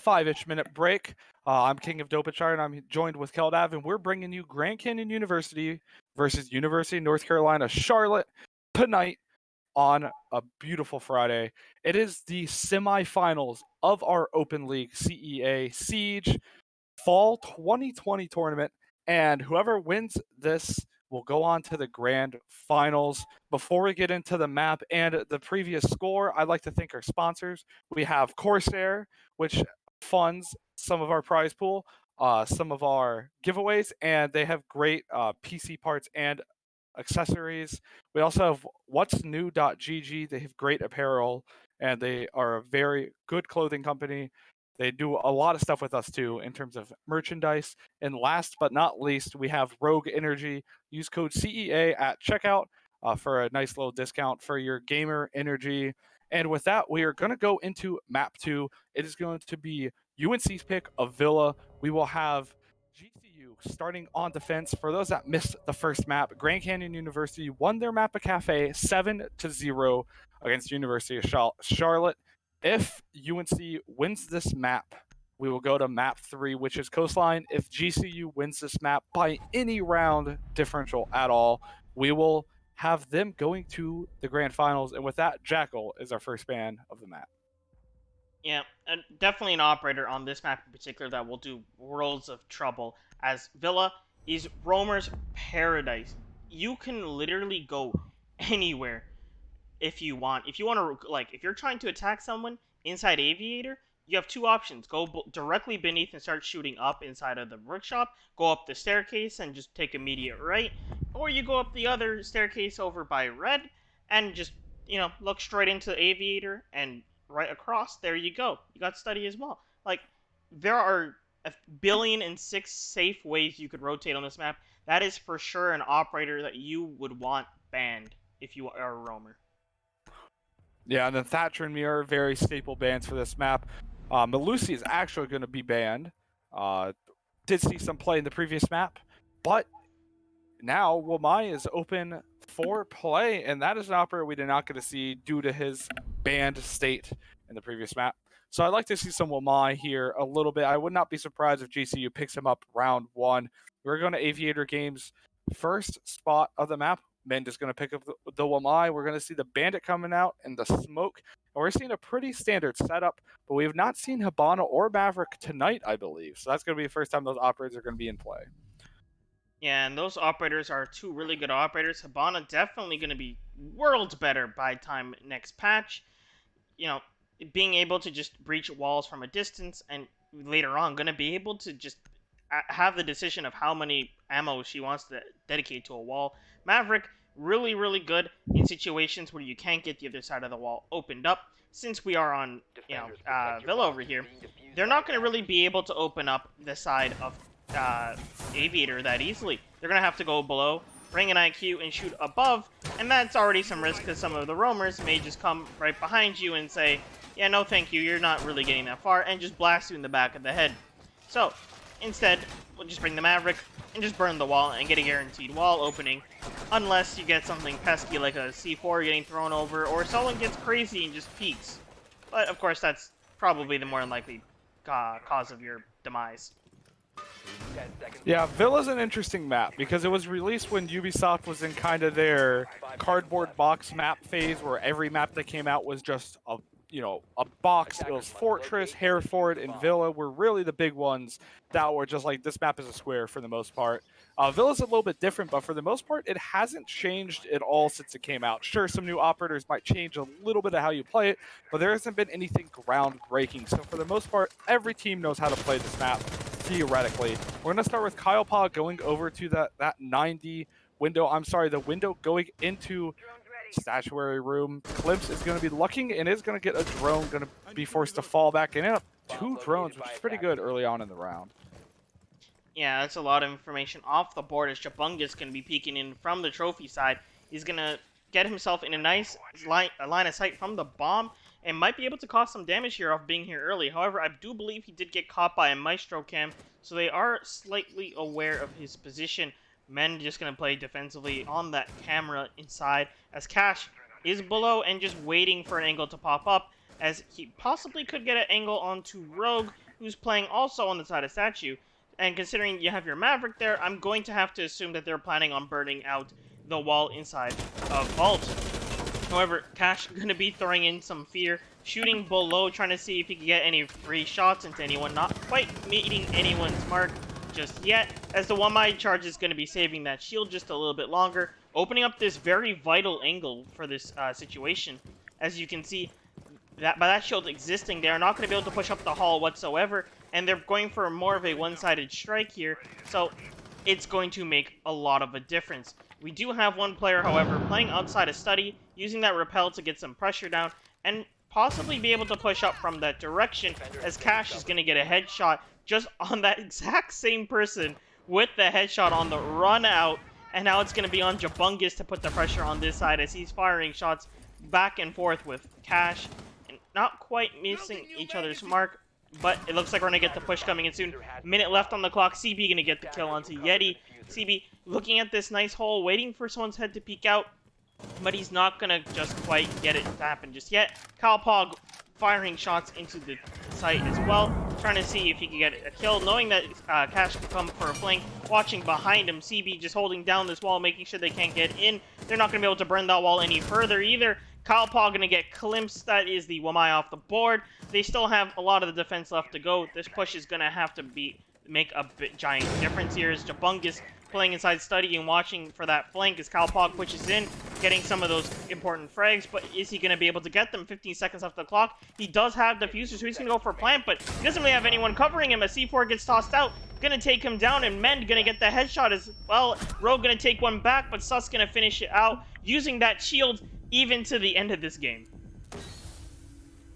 5-ish minute break. I'm King of Dopachar, and I'm joined with Keldav, and we're bringing you Grand Canyon University versus University of North Carolina, Charlotte, tonight on a beautiful Friday. It is the semifinals of our Open League CEA Siege Fall 2020 tournament, and whoever wins this will go on to the grand finals. Before we get into the map and the previous score, I'd like to thank our sponsors. We have CORSAIR, which funds some of our prize pool, some of our giveaways, and they have great PC parts and accessories. We also have what's new.gg. They have great apparel, and they are a very good clothing company. They do a lot of stuff with us too in terms of merchandise. And last but not least, we have Rogue Energy. Use code CEA at checkout for a nice little discount for your gamer energy. And with that, we are going to go into map 2. It is going to be UNC's pick of Villa. We will have GCU starting on defense. For those that missed the first map, Grand Canyon University won their map of Cafe 7-0 against University of Charlotte. If UNC wins this map, we will go to map 3, which is Coastline. If GCU wins this map by any round differential at all, we will have them going to the grand finals. And with that, Jackal is our first ban of the map. Yeah, and definitely an operator on this map in particular that will do worlds of trouble, as Villa is roamer's paradise. You can literally go anywhere if you want. If you want to, like, if you're trying to attack someone inside Aviator, you have two options: go directly beneath and start shooting up inside of the workshop, go up the staircase and just take immediate right, or you go up the other staircase over by red and just, look straight into Aviator and right across. There you go. You got study as well. Like, there are 1,000,000,006 safe ways you could rotate on this map. That is for sure an operator that you would want banned if you are a roamer. Yeah, and then Thatcher and me are very staple bans for this map. Malusi is actually going to be banned. Did see some play in the previous map, but now Wamai is open for play, and that is an operator we did not get to see due to his banned state in the previous map. So I'd like to see some Wamai here a little bit. I would not be surprised if GCU picks him up round 1. We're going to Aviator Games' first spot of the map. Mend is going to pick up the Wamai. We're going to see the Bandit coming out and the Smoke. And we're seeing a pretty standard setup, but we have not seen Habana or Maverick tonight, I believe. So that's going to be the first time those operators are going to be in play. Yeah, and those operators are two really good operators. Habana definitely going to be worlds better by time next patch. Being able to just breach walls from a distance, and later on going to be able to just have the decision of how many ammo she wants to dedicate to a wall. Maverick, really, really good in situations where you can't get the other side of the wall opened up. Since we are on, Villa over here, they're not going to really be able to open up the side of Aviator that easily. They're going to have to go below, bring an IQ, and shoot above, and that's already some risk because some of the roamers may just come right behind you and say, yeah, no thank you, you're not really getting that far, and just blast you in the back of the head. So, instead, we'll just bring the Maverick and just burn the wall and get a guaranteed wall opening, unless you get something pesky like a C4 getting thrown over, or someone gets crazy and just peeks. But, of course, that's probably the more unlikely cause of your demise. Yeah, Villa's an interesting map because it was released when Ubisoft was in kind of their cardboard box map phase where every map that came out was just a box. It was Fortress, Hereford, and Villa were really the big ones that were just like, this map is a square for the most part. Villa's a little bit different, but for the most part, it hasn't changed at all since it came out. Sure, some new operators might change a little bit of how you play it, but there hasn't been anything groundbreaking. So for the most part, every team knows how to play this map, theoretically. We're going to start with Kyle Pa going over to that 90 window. The window going into statuary room. Clips is going to be looking and is going to get a drone, going to be forced to fall back in. Up 2 drones, which is pretty good early on in the round. Yeah, that's a lot of information off the board as Jabunga's going to be peeking in from the trophy side. He's going to get himself in a nice line of sight from the bomb and might be able to cause some damage here off being here early. However, I do believe he did get caught by a Maestro cam, so they are slightly aware of his position. Men just going to play defensively on that camera inside as Cash is below and just waiting for an angle to pop up. as he possibly could get an angle onto Rogue, who's playing also on the side of Statue. And considering you have your Maverick there, I'm going to have to assume that they're planning on burning out the wall inside of Vault. However, Cash going to be throwing in some fear, shooting below, trying to see if he can get any free shots into anyone, not quite meeting anyone's mark just yet, as the 1-mile charge is going to be saving that shield just a little bit longer, opening up this very vital angle for this situation. As you can see, that by that shield existing, they are not going to be able to push up the hall whatsoever, and they're going for more of a one-sided strike here, so it's going to make a lot of a difference. We do have one player, however, playing outside of study, using that repel to get some pressure down, and possibly be able to push up from that direction, as Cash is going to get a headshot just on that exact same person with the headshot on the run out, and now it's going to be on Jabungus to put the pressure on this side as he's firing shots back and forth with Cash, and not quite missing each other's mark, but it looks like we're going to get the push coming in soon. Minute left on the clock. CB going to get the kill onto Yeti. CB looking at this nice hole, waiting for someone's head to peek out, but he's not going to just quite get it to happen just yet. Calpog firing shots into the site as well, trying to see if he can get a kill, knowing that Cash can come for a flank, watching behind him. CB just holding down this wall, making sure they can't get in. They're not going to be able to burn that wall any further either. Calpog going to get glimpsed. That is the Wamai off the board. They still have a lot of the defense left to go. This push is going to have to make a giant difference here, as Jabungus playing inside study and watching for that flank as Calpog pushes in, getting some of those important frags, but is he going to be able to get them? 15 seconds left the clock. He does have diffuser, so he's going to go for plant, but he doesn't really have anyone covering him as C4 gets tossed out. Going to take him down, and Mend going to get the headshot as well. Rogue going to take one back, but Sus going to finish it out, using that shield even to the end of this game.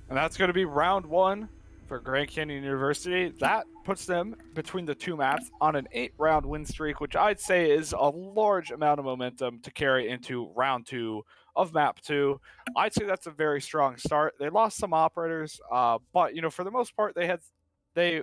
And that's going to be round 1 for Grand Canyon University. That puts them between the two maps on an 8-round win streak, which I'd say is a large amount of momentum to carry into round 2 of map 2. I'd say that's a very strong start. They lost some operators, but for the most part, they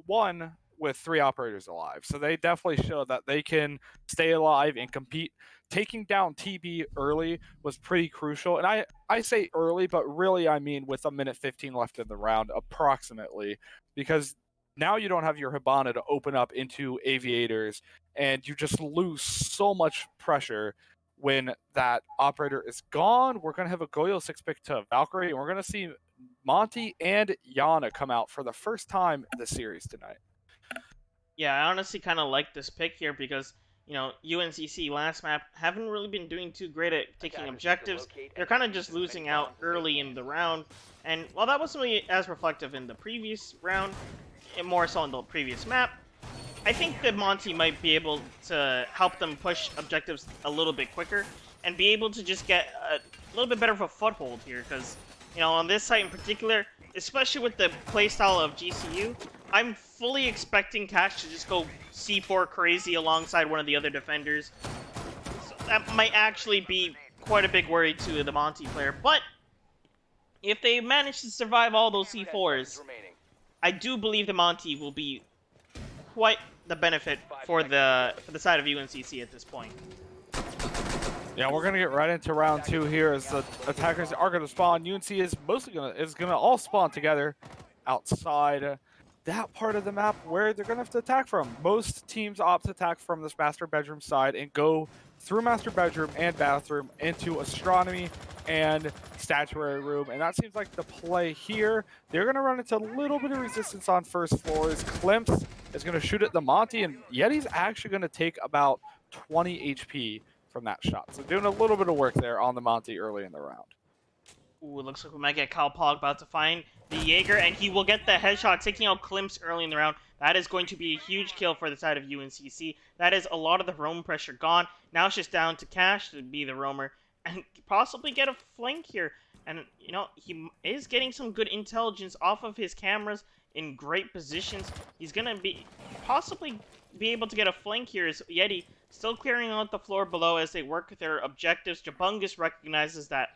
won with 3 operators alive. So they definitely showed that they can stay alive and compete. Taking down TB early was pretty crucial. And I say early, but really I mean with a minute 15 left in the round, approximately. Because now you don't have your Hibana to open up into aviators, and you just lose so much pressure when that operator is gone. We're going to have a Goyo 6-pick to Valkyrie, and we're going to see Monty and Yana come out for the first time in the series tonight. Yeah, I honestly kind of like this pick here because, UNCC last map haven't really been doing too great at taking objectives. They're kind of just losing out early in the round. And while that wasn't really as reflective in the previous round, and more so on the previous map, I think that Monty might be able to help them push objectives a little bit quicker and be able to just get a little bit better of a foothold here because, on this site in particular, especially with the playstyle of GCU, I'm fully expecting Cash to just go C4 crazy alongside one of the other defenders. So that might actually be quite a big worry to the Monty player. But if they manage to survive all those C4s, I do believe the Monty will be quite the benefit for the side of UNCC at this point. Yeah, we're gonna get right into round 2 here as the attackers are gonna spawn. UNC is gonna all spawn together outside that part of the map where they're gonna have to attack from. Most teams opt to attack from this master bedroom side and go through master bedroom and bathroom into astronomy and statuary room, and that seems like the play here. They're gonna run into a little bit of resistance on first floors. Klimps is gonna shoot at the Monty, and Yeti's actually gonna take about 20 HP from that shot. So doing a little bit of work there on the Monty early in the round. Ooh, it looks like we might get Calpog about to find the Jaeger, and he will get the headshot, taking out Klimps early in the round. That is going to be a huge kill for the side of UNCC. That is a lot of the roam pressure gone. Now it's just down to Cash to be the roamer and possibly get a flank here. And, he is getting some good intelligence off of his cameras in great positions. He's going to possibly be able to get a flank here as Yeti still clearing out the floor below as they work with their objectives. Jabungus recognizes that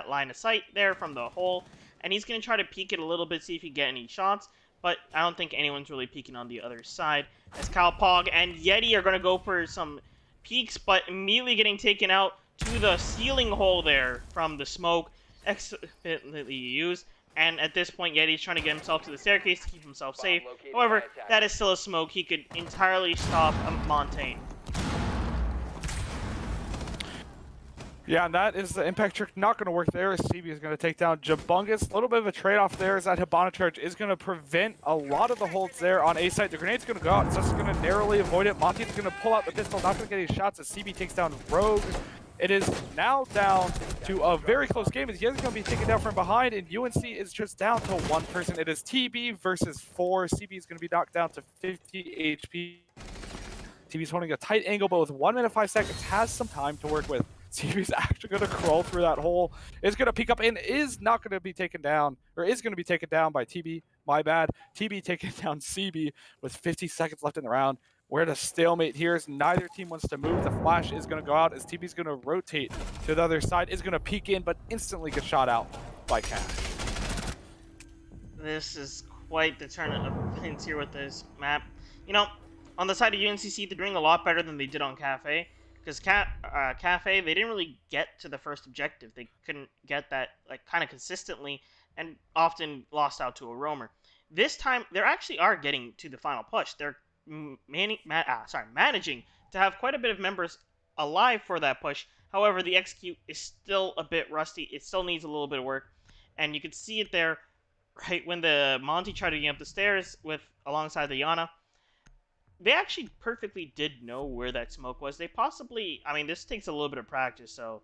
line of sight there from the hole, and he's going to try to peek it a little bit, see if he can get any shots, but I don't think anyone's really peeking on the other side, as Calpog and Yeti are going to go for some peeks, but immediately getting taken out to the ceiling hole there from the smoke. explicitly used. And at this point, Yeti's trying to get himself to the staircase to keep himself safe. However, that is still a smoke. He could entirely stop Montaigne. Yeah, and that is the impact trick not going to work there. CB is going to take down Jabungus. A little bit of a trade-off there is that Hibana Charge is going to prevent a lot of the holds there on A site. The grenade's going to go out. It's just going to narrowly avoid it. Monty's going to pull out the pistol, not going to get any shots as CB takes down Rogue. It is now down to a very close game as Yeti's going to be taken down from behind, and UNC is just down to one person. It is TB versus 4. CB is going to be knocked down to 50 HP. TB's holding a tight angle, but with 1 minute 5 seconds, has some time to work with. CB's actually going to crawl through that hole, is going to peek up, and is not going to be taken down, or is going to be taken down by TB. My bad. TB taking down CB with 50 seconds left in the round. We're at a stalemate here as neither team wants to move. The flash is going to go out as TB's going to rotate to the other side, is going to peek in, but instantly gets shot out by Cash. This is quite the turn of events here with this map. You know, on the side of UNCC, they're doing a lot better than they did on Cafe. Because Cafe, they didn't really get to the first objective. They couldn't get that like kind of consistently, and often lost out to a roamer. This time, they actually are getting to the final push. They're managing to have quite a bit of members alive for that push. However, the execute is still a bit rusty. It still needs a little bit of work, and you can see it there, right when the Monty tried to get up the stairs alongside the Yana. They actually perfectly did know where that smoke was. They possibly, I mean, this takes a little bit of practice, so,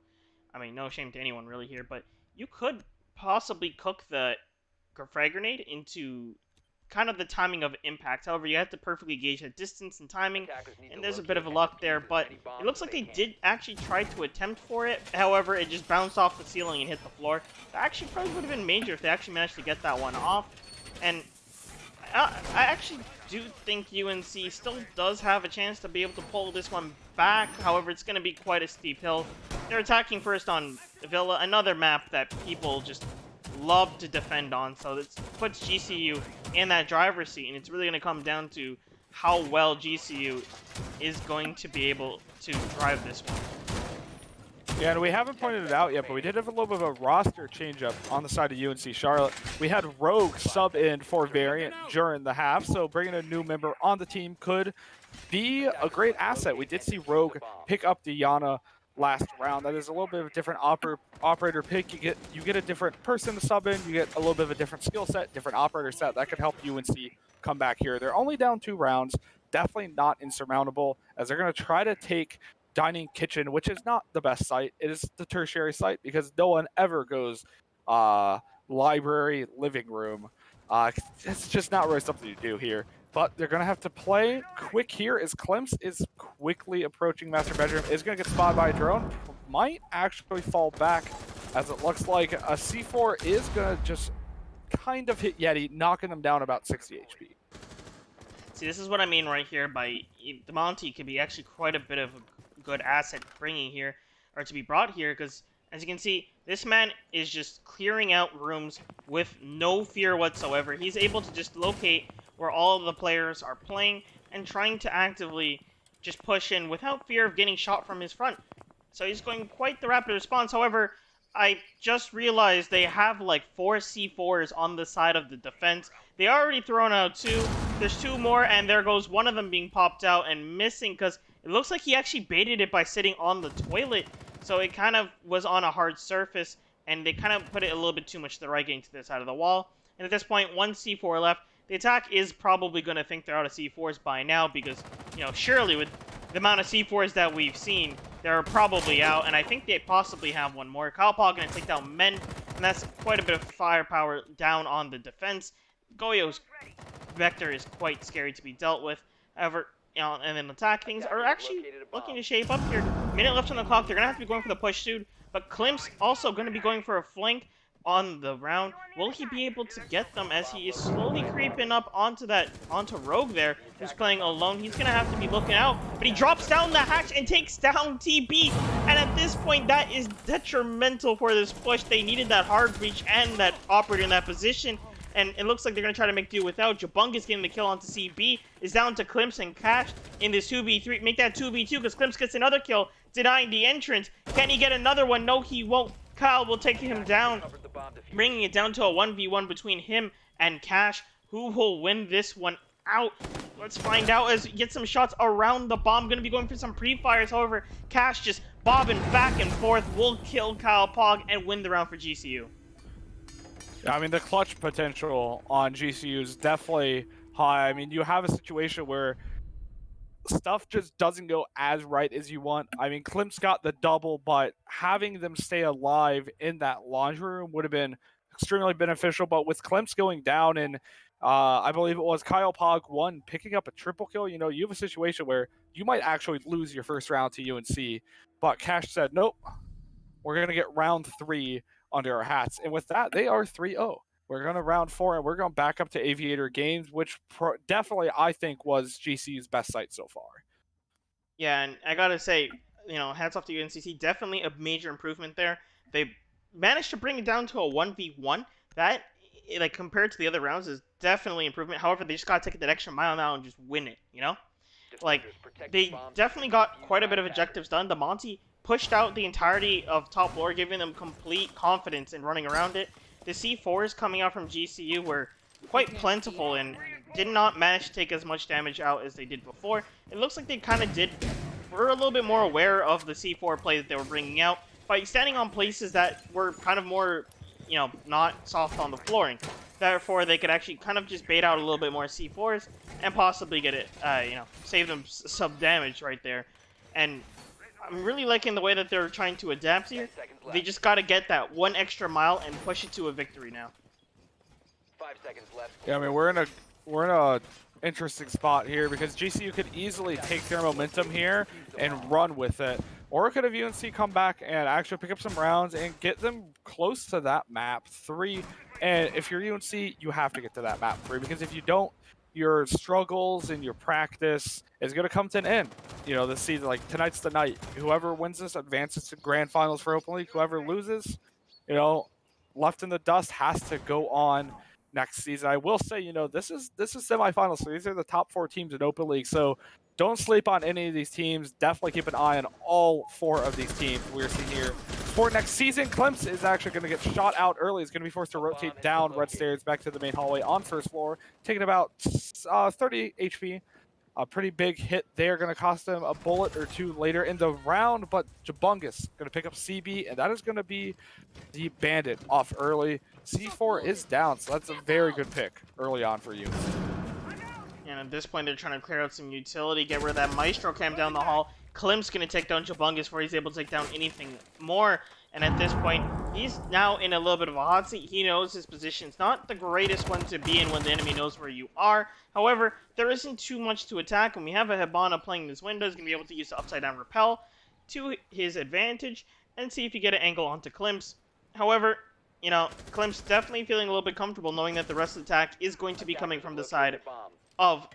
I mean, no shame to anyone really here, but you could possibly cook the frag grenade into kind of the timing of impact. However, you have to perfectly gauge the distance and timing, and there's a bit of a luck there, but it looks like they did actually try to attempt for it. However, it just bounced off the ceiling and hit the floor. That actually probably would have been major if they actually managed to get that one off, and I actually do think UNC still does have a chance to be able to pull this one back. However, it's going to be quite a steep hill. They're attacking first on Villa, another map that people just love to defend on. So this puts GCU in that driver's seat, and it's really going to come down to how well GCU is going to be able to drive this one. Yeah, and we haven't pointed it out yet, but we did have a little bit of a roster change-up on the side of UNC Charlotte. We had Rogue sub in for Variant during the half, so bringing a new member on the team could be a great asset. We did see Rogue pick up the Yana last round. That is a little bit of a different operator pick. You get a different person to sub in, you get a little bit of a different skill set, different operator set. That could help UNC come back here. They're only down 2 rounds, definitely not insurmountable, as they're going to try to take Dining Kitchen, which is not the best site. It is the tertiary site because no one ever goes library, living room. It's just not really something to do here. But they're going to have to play quick here as Clemps is quickly approaching Master Bedroom. Is going to get spotted by a drone. Might actually fall back as it looks like a C4 is going to just kind of hit Yeti, knocking them down about 60 HP. See, this is what I mean right here by the Monty could be actually quite a bit of a good asset bringing here, or to be brought here, because as you can see, this man is just clearing out rooms with no fear whatsoever. He's able to just locate where all of the players are playing and trying to actively just push in without fear of getting shot from his front. So he's going quite the rapid response. However, I just realized they have like 4 C4s on the side of the defense. They already thrown out 2. There's 2 more, and there goes one of them being popped out and missing, because it looks like he actually baited it by sitting on the toilet. So it kind of was on a hard surface, and they kind of put it a little bit too much to the right, getting to the side of the wall. And at this point, 1 C4 left. The attack is probably going to think they're out of C4s by now, because, you know, surely with the amount of C4s that we've seen, they're probably out, and I think they possibly have one more. Kyle Paul going to take down Men, and that's quite a bit of firepower down on the defense. Goyo's Vector is quite scary to be dealt with. However, you know, and then attack things are actually looking to shape up here. Minute left on the clock. They're going to have to be going for the push soon, but Klim's also going to be going for a flank on the round. Will he be able to get them as he is slowly creeping up onto Rogue there, who's playing alone? He's gonna have to be looking out, but he drops down the hatch and takes down TB, and at this point that is detrimental for this push. They needed that hard breach and that operator in that position, and it looks like they're gonna try to make do without. Jabungus getting the kill onto CB, is down to Klimps and Cash in this 2v3, make that 2v2 because Klimps gets another kill, denying the entrance. Can he get another one? No, he won't. Kyle will take him down, bringing it down to a 1v1 between him and Cash. Who will win this one out? Let's find out as we get some shots around the bomb. Going to be going for some pre-fires. However, Cash just bobbing back and forth will kill Kyle Pog and win the round for GCU. I mean, the clutch potential on GCU is definitely high. I mean, you have a situation where stuff just doesn't go as right as you want. I mean, Klimt's got the double, but having them stay alive in that laundry room would have been extremely beneficial. But with Klimt's going down and I believe it was Kyle Pog won, picking up a triple kill, you know, you have a situation where you might actually lose your first round to UNC. But Cash said, nope, we're going to get round 3 under our hats. And with that, they are 3-0. We're going to round 4, and we're going back up to Aviator Games, which definitely, I think, was GCU's best site so far. Yeah, and I got to say, you know, hats off to UNCC. Definitely a major improvement there. They managed to bring it down to a 1v1. That, like, compared to the other rounds, is definitely improvement. However, they just got to take that extra mile now and just win it, you know? Like, they definitely got quite a bit of objectives done. The Monty pushed out the entirety of top floor, giving them complete confidence in running around it. The C4s coming out from GCU were quite plentiful and did not manage to take as much damage out as they did before. It looks like they kind of were a little bit more aware of the C4 play that they were bringing out by standing on places that were kind of more, you know, not soft on the flooring. Therefore, they could actually kind of just bait out a little bit more C4s and possibly get it, you know, save them some damage right there. And I'm really liking the way that they're trying to adapt here. They just got to get that one extra mile and push it to a victory now. 5 seconds left. Yeah, I mean, we're in a interesting spot here because GCU could easily take their momentum here and run with it. Or could have UNC come back and actually pick up some rounds and get them close to that map 3. And if you're UNC, you have to get to that map 3 because if you don't, your struggles and your practice is going to come to an end. You know, this season, like tonight's the night. Whoever wins this advances to grand finals for Open League. Whoever loses, you know, left in the dust has to go on next season. I will say, you know, this is semifinals, so these are the top 4 teams in Open League. So don't sleep on any of these teams. Definitely keep an eye on all 4 of these teams we're seeing here. For next season, Clemson is actually going to get shot out early. He's going to be forced to rotate down red stairs back to the main hallway on first floor, taking about 30 HP. A pretty big hit there, going to cost him a bullet or 2 later in the round, but Jabungus going to pick up CB, and that is going to be the Bandit off early. C4 is down, so that's a very good pick early on for you. And at this point, they're trying to clear out some utility, get rid of that Maestro cam down the hall. Klim's going to take down Jabungus before he's able to take down anything more. And at this point, he's now in a little bit of a hot seat. He knows his position. It's not the greatest one to be in when the enemy knows where you are. However, there isn't too much to attack. When we have a Hibana playing this window, he's going to be able to use the upside down rappel to his advantage and see if he get an angle onto Klim's. However, you know, Klim's definitely feeling a little bit comfortable knowing that the rest of the attack is going to be coming from the side of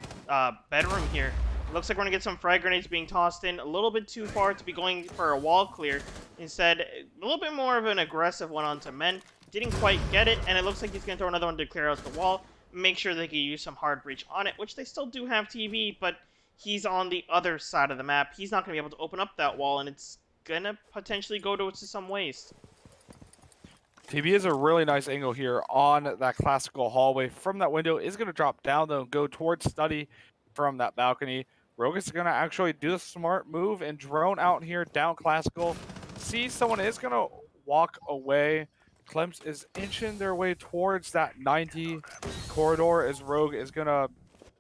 bedroom here. Looks like we're going to get some frag grenades being tossed in. A little bit too far to be going for a wall clear. Instead, a little bit more of an aggressive one onto men. Didn't quite get it, and it looks like he's going to throw another one to clear out the wall. Make sure they can use some hard breach on it, which they still do have TV, but he's on the other side of the map. He's not going to be able to open up that wall, and it's going to potentially go to some waste. TB is a really nice angle here on that classical hallway. From that window is going to drop down, though, and go towards study from that balcony. Rogue is going to actually do the smart move and drone out here down classical. See, someone is going to walk away. Clems is inching their way towards that 90 corridor as Rogue is going to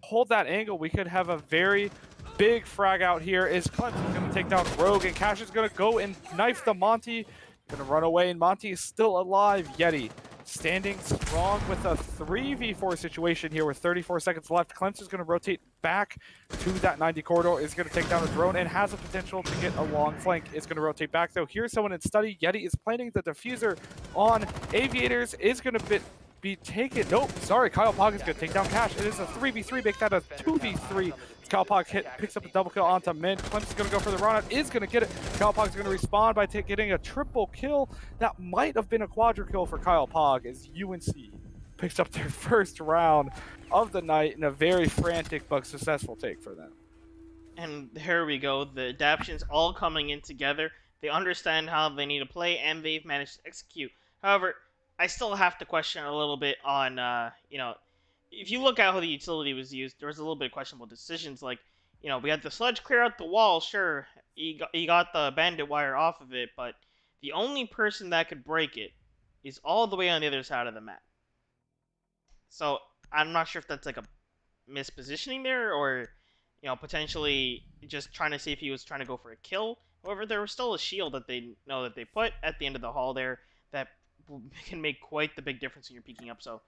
hold that angle. We could have a very big frag out here. Is Clems going to take down Rogue, and Cash is going to go and knife the Monty. Going to run away, and Monty is still alive. Yeti standing strong with a 3v4 situation here with 34 seconds left. Clemson is going to rotate back to that 90 corridor. Is going to take down a drone and has a potential to get a long flank. Is going to rotate back, though. Here's someone in study. Yeti is planting the diffuser on Aviators. Is going to be taken. Nope, sorry. Kyle Pog is going to take down Cash. It is a 3v3. Make that a 2v3. Kyle Pog picks up a double kill onto Min. Clemson's going to go for the run out. Is going to get it. Kyle Pog's going to respond by getting a triple kill. That might have been a quadra kill for Kyle Pog as UNC picks up their first round of the night in a very frantic but successful take for them. And there we go. The adaptions all coming in together. They understand how they need to play, and they've managed to execute. However, I still have to question a little bit on, if you look at how the utility was used, there was a little bit of questionable decisions. Like, we had the sledge clear out the wall. Sure, he got the bandit wire off of it, but the only person that could break it is all the way on the other side of the map. So I'm not sure if that's like a mispositioning there, or potentially just trying to see if he was trying to go for a kill. However, there was still a shield that they know that they put at the end of the hall there that can make quite the big difference when you're peeking up. So a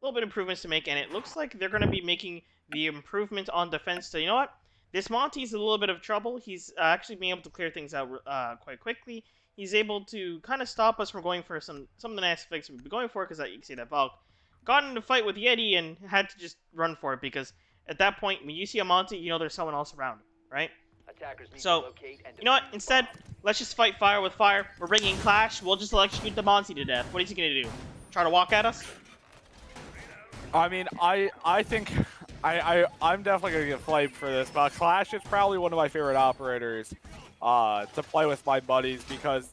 little bit of improvements to make, and it looks like they're going to be making the improvement on defense to, this Monty's a little bit of trouble. He's actually being able to clear things out quite quickly. He's able to kind of stop us from going for some of the nice flicks we'd be going for, because you can see that Valk got into a fight with Yeti and had to just run for it, because at that point, when you see a Monty, there's someone else around him, right? So, you know what? Instead, let's just fight fire with fire. We're bringing Clash. We'll just electrocute the Monty to death. What is he going to do? Try to walk at us? I mean, I think I'm definitely gonna get flamed for this, but Clash is probably one of my favorite operators to play with my buddies, because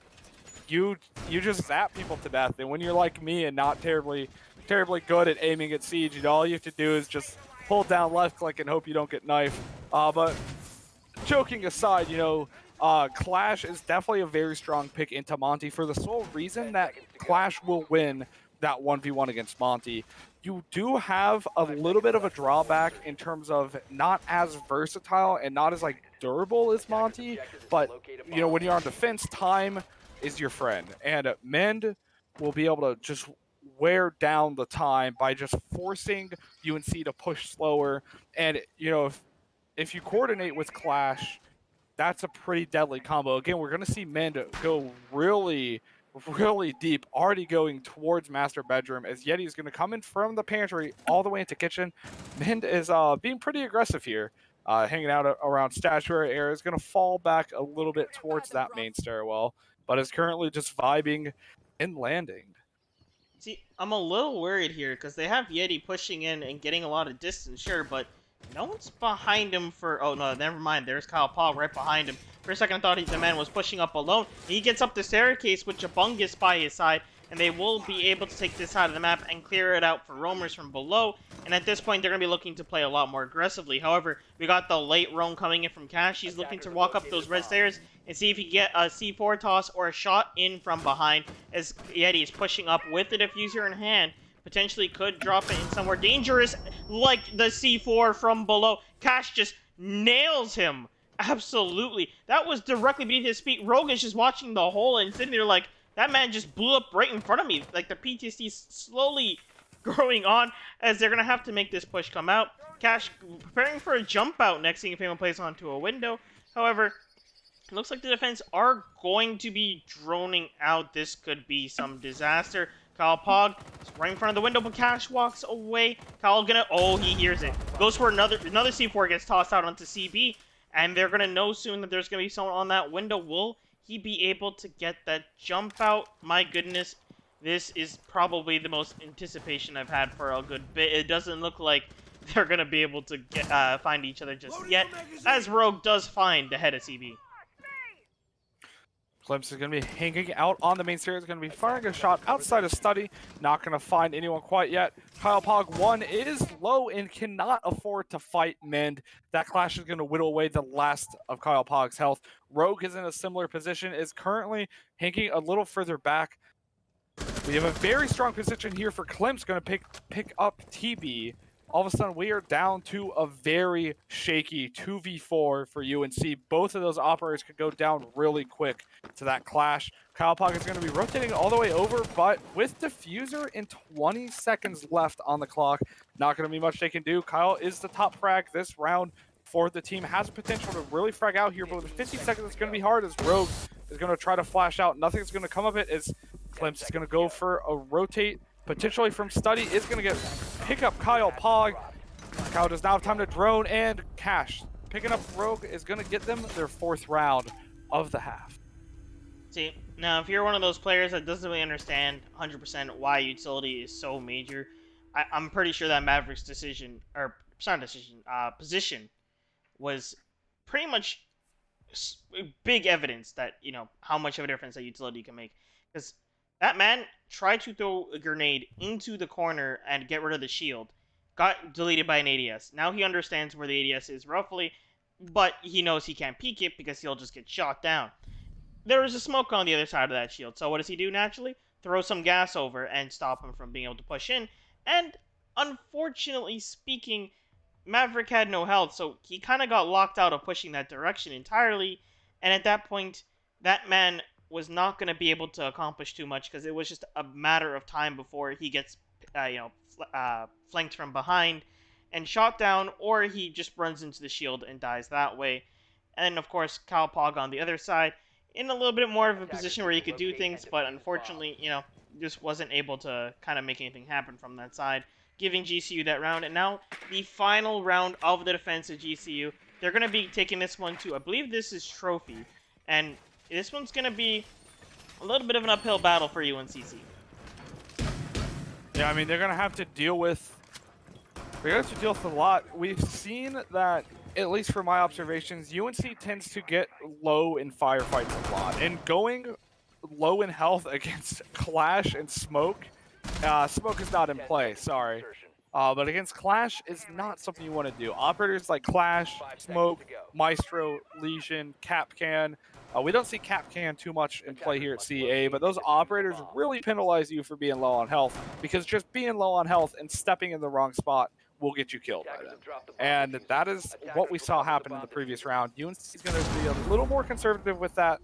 you just zap people to death, and when you're like me and not terribly good at aiming at Siege, all you have to do is just hold down left click and hope you don't get knifed. But joking aside, Clash is definitely a very strong pick into Monty for the sole reason that Clash will win that 1v1 against Monty. You do have a little bit of a drawback in terms of not as versatile and not as durable as Monty, but when you're on defense, time is your friend, and Mend will be able to just wear down the time by just forcing UNC to push slower. And if you coordinate with Clash, that's a pretty deadly combo. Again, we're going to see Mend go really deep, already going towards master bedroom, as Yeti is going to come in from the pantry all the way into kitchen. Mend is being pretty aggressive here, hanging out around statuary area. Is going to fall back a little bit towards that main stairwell, but is currently just vibing and landing. See, I'm a little worried here, because they have Yeti pushing in and getting a lot of distance, sure, but no one's behind him for... Oh, no, never mind. There's Kyle Pog right behind him. For a second, I thought the man was pushing up alone. He gets up the staircase with Jabungus by his side, and they will be able to take this side of the map and clear it out for roamers from below. And at this point, they're going to be looking to play a lot more aggressively. However, we got the late roam coming in from Cash. He's looking to walk up those red stairs and see if he can get a C4 toss or a shot in from behind, as Yeti is pushing up with the diffuser in hand. Potentially could drop it in somewhere dangerous, like the C4 from below. Cash just nails him. Absolutely. That was directly beneath his feet. Rogan's just watching the hole and sitting there like, that man just blew up right in front of me. Like, the PTSD is slowly growing on, as they're going to have to make this push come out. Cash preparing for a jump out next thing if anyone plays onto a window. However, it looks like the defense are going to be droning out. This could be some disaster. Kyle Pog is right in front of the window, but Cash walks away. Kyle gonna... Oh, he hears it. Goes for another C4, gets tossed out onto CB. And they're gonna know soon that there's gonna be someone on that window. Will he be able to get that jump out? My goodness. This is probably the most anticipation I've had for a good bit. It doesn't look like they're gonna be able to find each other just yet, as Rogue does find the head of CB. Clemson is going to be hanging out on the main stairs, going to be firing a shot outside of study. Not going to find anyone quite yet. Kyle Pog 1 is low and cannot afford to fight Mend. That Clash is going to whittle away the last of Kyle Pog's health. Rogue is in a similar position, is currently hanging a little further back. We have a very strong position here for Clem's going to pick up TB. All of a sudden, we are down to a very shaky 2v4 for UNC. Both of those operators could go down really quick to that Clash. Kyle Pog is going to be rotating all the way over, but with Diffuser and 20 seconds left on the clock, not going to be much they can do. Kyle is the top frag this round for the team. Has potential to really frag out here, but with 50 seconds, it's going to be hard, as Rogue is going to try to flash out. Nothing's going to come of it, as Clem's is going to go for a rotate. Potentially from study is going to pick up Kyle Pog. Kyle does not have time to drone, and Cash picking up Rogue is going to get them their 4th round of the half. See, now if you're one of those players that doesn't really understand 100% why utility is so major, I'm pretty sure that Maverick's decision, or not decision, position was pretty much big evidence that, how much of a difference that utility can make. Because that man tried to throw a grenade into the corner and get rid of the shield, got deleted by an ADS. Now he understands where the ADS is roughly, but he knows he can't peek it because he'll just get shot down. There is a smoke on the other side of that shield, so what does he do naturally? Throw some gas over and stop him from being able to push in. And unfortunately speaking, Maverick had no health, so he kind of got locked out of pushing that direction entirely. And at that point, that man was not going to be able to accomplish too much because it was just a matter of time before he gets, flanked from behind and shot down, or he just runs into the shield and dies that way. And of course, Kyle Pog on the other side, in a little bit more of a position where he could do things, but unfortunately, just wasn't able to kind of make anything happen from that side, giving GCU that round. And now the final round of the defense of GCU. They're going to be taking this one to, I believe this is Trophy. And this one's going to be a little bit of an uphill battle for UNCC. Yeah, I mean, they're going to have to deal with a lot. We've seen that, at least from my observations, UNC tends to get low in firefights a lot. And going low in health against Clash and Smoke, Smoke is not in play, sorry. But against Clash is not something you want to do. Operators like Clash, Smoke, Maestro, Legion, Capcan. We don't see Capcan too much in play here at CEA, but those operators really penalize you for being low on health, because just being low on health and stepping in the wrong spot will get you killed by them. And that is what we saw happen in the previous round. UNC is going to be a little more conservative with that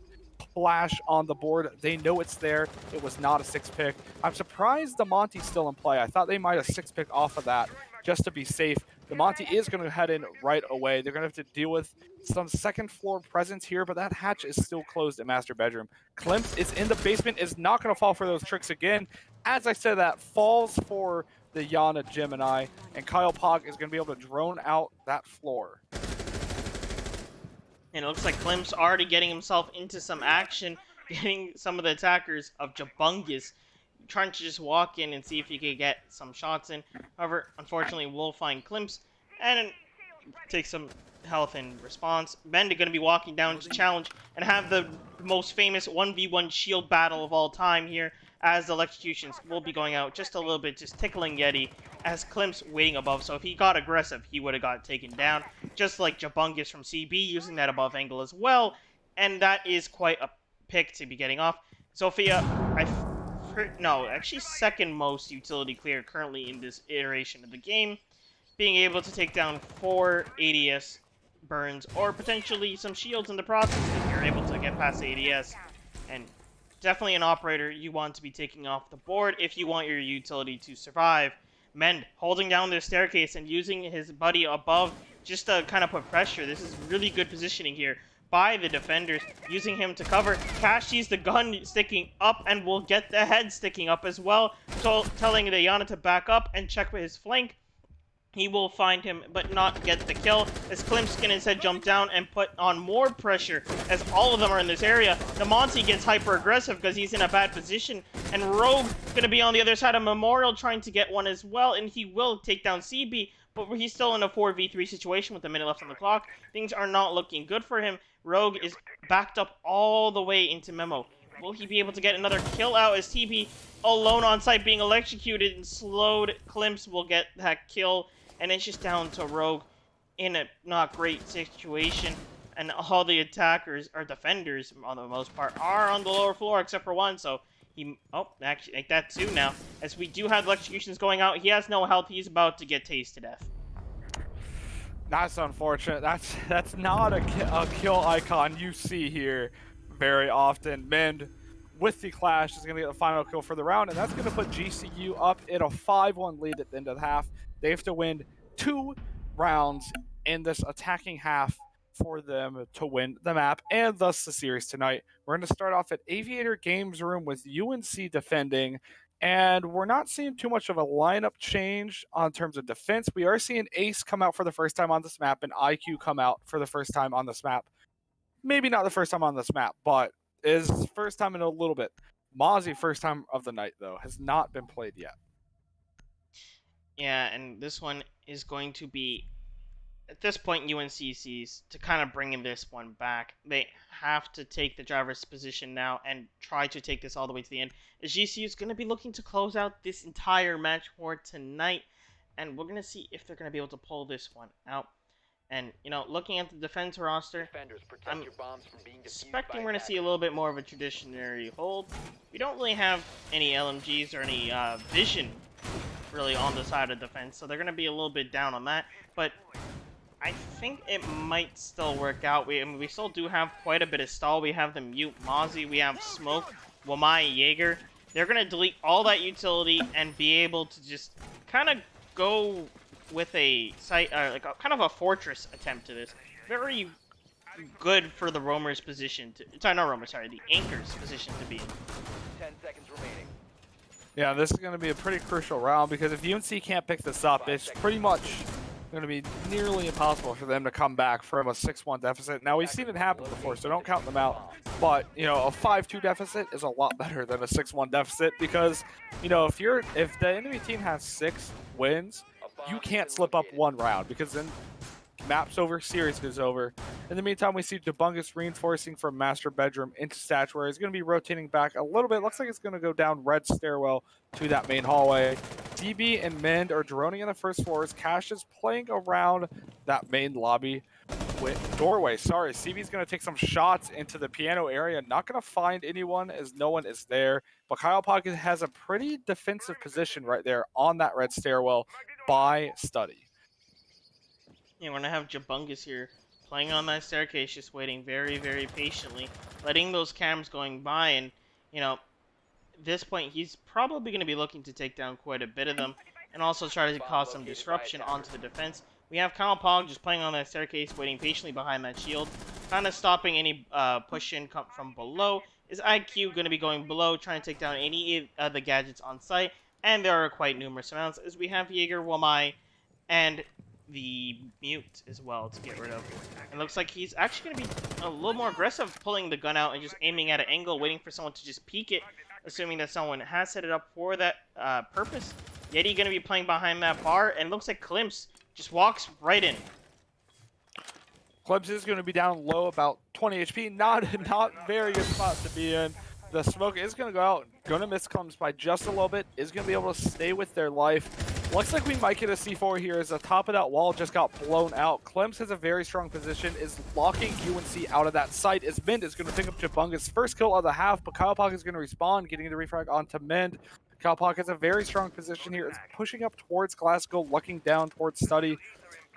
Flash on the board. They know it's there. It was not a 6-pick. I'm surprised the Monty's still in play. I thought they might have 6-pick off of that just to be safe. The Monty is going to head in right away. They're going to have to deal with some second floor presence here, but that hatch is still closed at master bedroom. Klimt is in the basement, is not going to fall for those tricks again. As I said, that falls for the Yana Gemini, and Kyle Pog is going to be able to drone out that floor. And it looks like Klimt's already getting himself into some action, getting some of the attackers of Jabungus trying to just walk in and see if he can get some shots in. However, unfortunately, we'll find Klimt's and take some health in response. Bend going to be walking down to challenge and have the most famous 1v1 shield battle of all time here, as the electrocutions will be going out just a little bit, just tickling Yeti, as Klimt's waiting above. So if he got aggressive, he would have got taken down, just like Jabungus from CB using that above angle as well. And that is quite a pick to be getting off. Sophia, actually second most utility clear currently in this iteration of the game, being able to take down 4 ADS burns or potentially some shields in the process if you're able to get past the ADS. And definitely an operator you want to be taking off the board if you want your utility to survive. Mend holding down their staircase and using his buddy above just to kind of put pressure. This is really good positioning here by the defenders, using him to cover. Cash sees the gun sticking up and will get the head sticking up as well, so telling the Yana to back up and check for his flank. He will find him, but not get the kill, as Klimt's can instead jump down and put on more pressure, as all of them are in this area. The Monty gets hyper-aggressive because he's in a bad position, and Rogue going to be on the other side of Memorial trying to get one as well, and he will take down CB, but he's still in a 4v3 situation with a minute left on the clock. Things are not looking good for him. Rogue is backed up all the way into Memo. Will he be able to get another kill out, as TB alone on site being electrocuted and slowed? Klimt's will get that kill. And it's just down to Rogue in a not great situation. And all the attackers, or defenders, on the most part, are on the lower floor, except for one. So he, actually, like that too now. As we do have electrocutions going out, he has no health. He's about to get tased to death. That's unfortunate. That's not a kill icon you see here very often. Mend with the Clash is going to get the final kill for the round, and that's going to put GCU up in a 5-1 lead at the end of the half. They have to win 2 rounds in this attacking half for them to win the map and thus the series tonight. We're going to start off at Aviator Games Room with UNC defending, and we're not seeing too much of a lineup change on terms of defense. We are seeing Ace come out for the first time on this map and IQ come out for the first time on this map. Maybe not the first time on this map, but is first time in a little bit. Mozzie, first time of the night, though, has not been played yet. Yeah, and this one is going to be at this point, UNCC's to kind of bring this one back. They have to take the driver's position now and try to take this all the way to the end. As GCU is going to be looking to close out this entire match for tonight, and we're going to see if they're going to be able to pull this one out. And, you know, looking at the defense roster, I'm expecting we're going to see a little bit more of a traditionary hold. We don't really have any LMGs or any vision really on the side of defense, so they're going to be a little bit down on that. But I think it might still work out. I mean, we still do have quite a bit of stall. We have the Mute Mozzie, we have Smoke, Wamai, Jaeger. They're going to delete all that utility and be able to just kind of go with a site, like a kind of a fortress attempt to this. Very good for the roamer's position to, sorry, not roamer, sorry, the anchor's position to be in. 10 seconds remaining. Yeah, this is going to be a pretty crucial round because if UNC can't pick this up, it's pretty much going to be nearly impossible for them to come back from a 6-1 deficit. Now, we've seen it happen before, so don't count them out. But, you know, a 5-2 deficit is a lot better than a 6-1 deficit because, you know, if the enemy team has 6 wins, you can't slip up one round because then map's over, series is over. In the meantime, we see Debungus reinforcing from master bedroom into statuary. He's going to be rotating back a little bit. Looks like it's going to go down red stairwell to that main hallway. DB and Mend are droning in the first floors. Cash is playing around that main lobby doorway. Sorry, CB's going to take some shots into the piano area. Not going to find anyone as no one is there. But Kyle Pocket has a pretty defensive position right there on that red stairwell by Study. Yeah, we're going to have Jabungus here playing on that staircase, just waiting very, very patiently, letting those cams going by. And, you know, at this point, he's probably going to be looking to take down quite a bit of them and also try to cause some disruption onto the defense. We have Kyle Pog just playing on that staircase, waiting patiently behind that shield, kind of stopping any push-in from below. Is IQ going to be going below, trying to take down any of the gadgets on site? And there are quite numerous amounts, as we have Jaeger, Wamai, and the Mute as well to get rid of. It looks like he's actually going to be a little more aggressive, pulling the gun out and just aiming at an angle, waiting for someone to just peek it, assuming that someone has set it up for that purpose. Yeti going to be playing behind that bar, and looks like Klimps just walks right in. Klimps is going to be down low, about 20 HP. Not very good spot to be in. The smoke is going to go out. Going to miss Klimps by just a little bit. Is going to be able to stay with their life. Looks like we might get a C4 here as the top of that wall just got blown out. Klimps has a very strong position, is locking UNC out of that site. As Mend is going to pick up Jabunga's first kill of the half, but Kyle Pock is going to respawn, getting the refrag onto Mend. Kyle Pock has a very strong position here. It's pushing up towards Glasgow, looking down towards Study.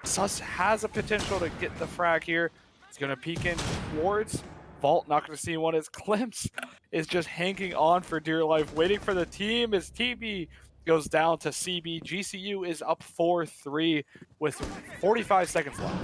Sus has a potential to get the frag here. He's going to peek in towards Vault, not going to see one as Klimps is just hanging on for dear life, waiting for the team as TB goes down to CB. GCU is up 4-3 with 45 seconds left.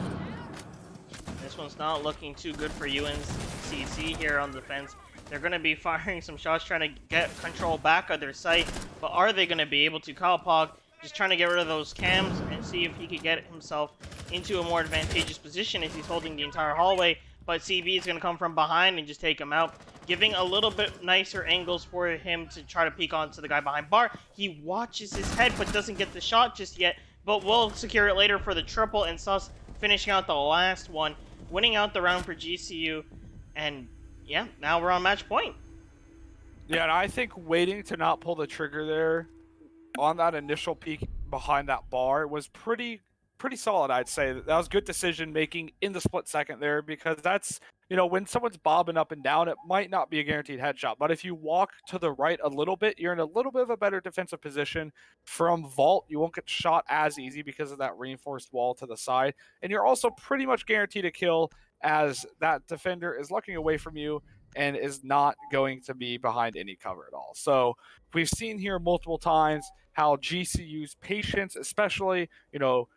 This one's not looking too good for UNCC here on the defense. They're going to be firing some shots, trying to get control back of their site, but are they going to be able to? Kyle Pog just trying to get rid of those cams and see if he could get himself into a more advantageous position as he's holding the entire hallway, but CB is going to come from behind and just take him out, giving a little bit nicer angles for him to try to peek onto the guy behind bar. He watches his head but doesn't get the shot just yet, but will secure it later for the triple, and Sus finishing out the last one, winning out the round for GCU, and yeah, now we're on match point. Yeah, and I think waiting to not pull the trigger there on that initial peek behind that bar was pretty solid, I'd say. That was good decision making in the split second there, because that's, you know, when someone's bobbing up and down, it might not be a guaranteed headshot, but if you walk to the right a little bit, you're in a little bit of a better defensive position. From Vault, you won't get shot as easy because of that reinforced wall to the side, and you're also pretty much guaranteed a kill as that defender is looking away from you and is not going to be behind any cover at all. So we've seen here multiple times how GCU's patience, especially, you know,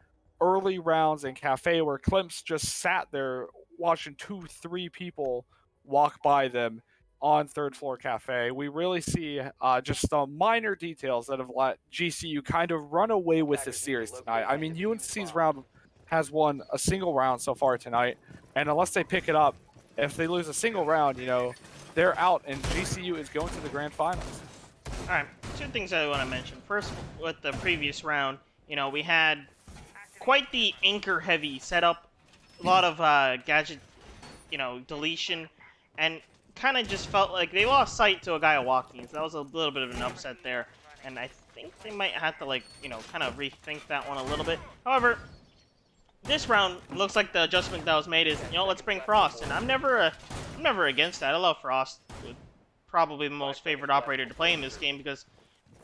early rounds in Cafe where Klimps just sat there watching 2-3 people walk by them on third floor Cafe. We really see just some minor details that have let GCU kind of run away with this series tonight. I mean, UNC's round has won a single round so far tonight, and unless they pick it up, if they lose a single round, you know, they're out, and GCU is going to the grand finals. All right, two things I want to mention. First, with the previous round, you know, we had quite the anchor-heavy setup. A lot of gadget, deletion, and kind of just felt like they lost sight to a guy walking. So that was a little bit of an upset there, and I think they might have to kind of rethink that one a little bit. However, this round looks like the adjustment that was made is, let's bring Frost, and I'm never against that. I love Frost, probably the most favorite operator to play in this game because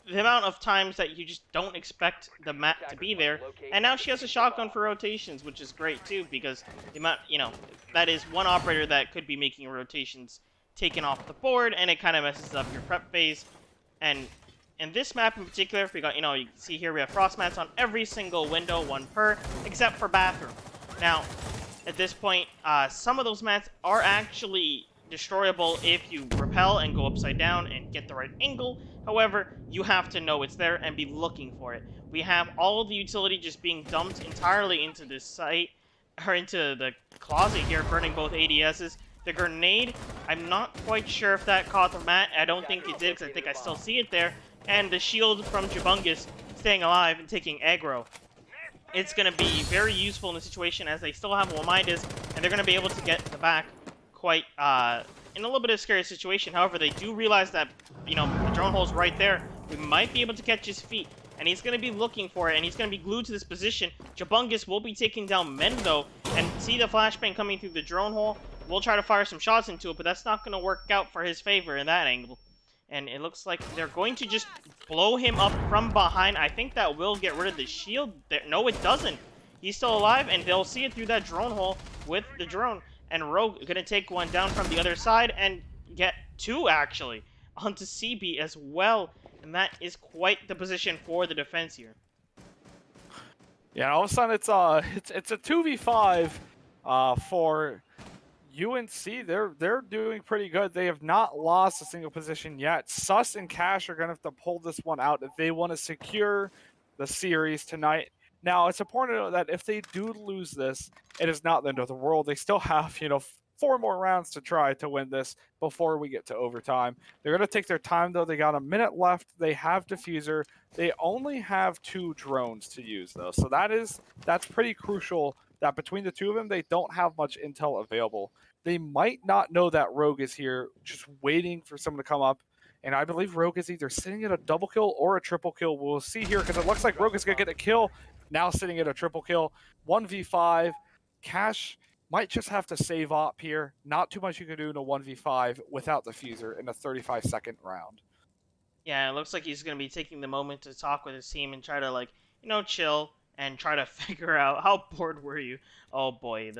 the amount of times that you just don't expect the map to be there, and now she has a shotgun for rotations, which is great too because the amount, that is one operator that could be making rotations taken off the board, and it kind of messes up your prep phase. And in this map in particular, we got, you can see here we have frost mats on every single window, one per, except for bathroom. Now, at this point, some of those mats are actually destroyable if you repel and go upside down and get the right angle. However, you have to know it's there and be looking for it. We have all of the utility just being dumped entirely into this site, or into the closet here, burning both ADSs. The grenade, I'm not quite sure if that caught the mat. I don't think it did, because I think I still see it there. And the shield from Jabungus staying alive and taking aggro. It's going to be very useful in the situation as they still have Wamaidas, and they're going to be able to get the back quite in a little bit of a scary situation. However, they do realize that, the drone hole's right there. We might be able to catch his feet, and he's going to be looking for it, and he's going to be glued to this position. Jabungus will be taking down Mendo, and see the flashbang coming through the drone hole. We'll try to fire some shots into it, but that's not going to work out for his favor in that angle. And it looks like they're going to just blow him up from behind. I think that will get rid of the shield. No, it doesn't. He's still alive, and they'll see it through that drone hole with the drone. And Rogue going to take one down from the other side and get two, actually, onto CB as well. And that is quite the position for the defense here. Yeah, all of a sudden it's a 2v5 for UNC. They're doing pretty good. They have not lost a single position yet. Sus and Cash are going to have to pull this one out if they want to secure the series tonight. Now, it's important to know that if they do lose this, it is not the end of the world. They still have, 4 more rounds to try to win this before we get to overtime. They're going to take their time, though. They got a minute left. They have Diffuser. They only have 2 drones to use, though. So that's pretty crucial that between the 2 of them, they don't have much intel available. They might not know that Rogue is here, just waiting for someone to come up. And I believe Rogue is either sitting at a double kill or a triple kill. We'll see here, because it looks like Rogue is going to get a kill. Now sitting at a triple kill. 1v5. Cash might just have to save op here. Not too much you can do in a 1v5 without Diffuser in a 35-second round. Yeah, it looks like he's going to be taking the moment to talk with his team and try to, chill and try to figure out how bored were you. Oh boy,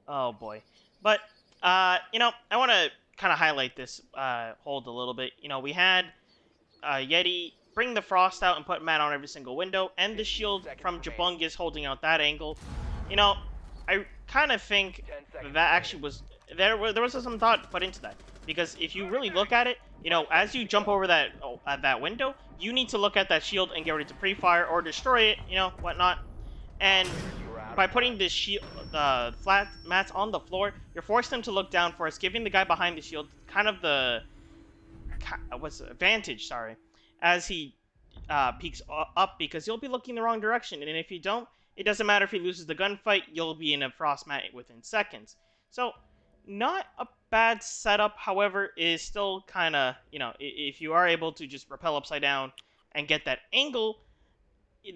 oh boy. But, I want to kind of highlight this hold a little bit. We had Yeti bring the frost out and put Matt on every single window, and the shield from Jabungus holding out that angle. I kind of think that actually was there was some thought put into that, because if you really look at it, as you jump over that window, you need to look at that shield and get ready to pre-fire or destroy it, whatnot. And by putting the shield, the flat mats on the floor, you're forcing them to look down first, giving the guy behind the shield kind of the advantage, as he peeks up, because you'll be looking the wrong direction, and if you don't, it doesn't matter if he loses the gunfight, you'll be in a frost mat within seconds. So, not a bad setup, however, is still kind of, if you are able to just rappel upside down and get that angle,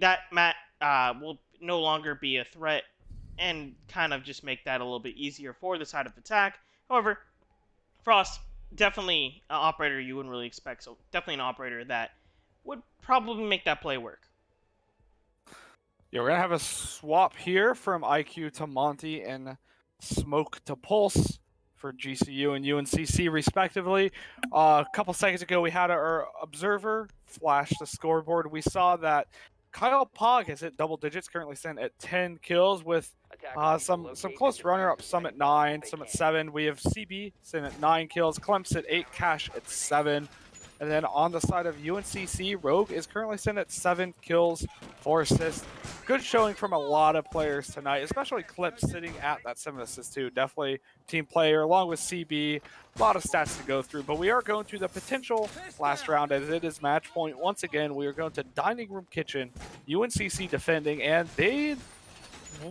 that mat will no longer be a threat, and kind of just make that a little bit easier for the side of attack. However, Frost, definitely an operator you wouldn't really expect, so definitely an operator that would probably make that play work. Yeah, we're going to have a swap here from IQ to Monty and Smoke to Pulse for GCU and UNCC, respectively. A couple seconds ago, we had our observer flash the scoreboard. We saw that Kyle Pog has hit double digits, currently sitting at 10 kills with some close runner-ups, some at 9, some at 7. We have CB sitting at 9 kills, Clemps at 8, Cash at 7. And then on the side of UNCC, Rogue is currently sitting at 7 kills, 4 assists. Good showing from a lot of players tonight, especially Clips sitting at that 7 assists too. Definitely team player, along with CB. A lot of stats to go through, but we are going to the potential last round as it is match point. Once again, we are going to Dining Room Kitchen. UNCC defending, and they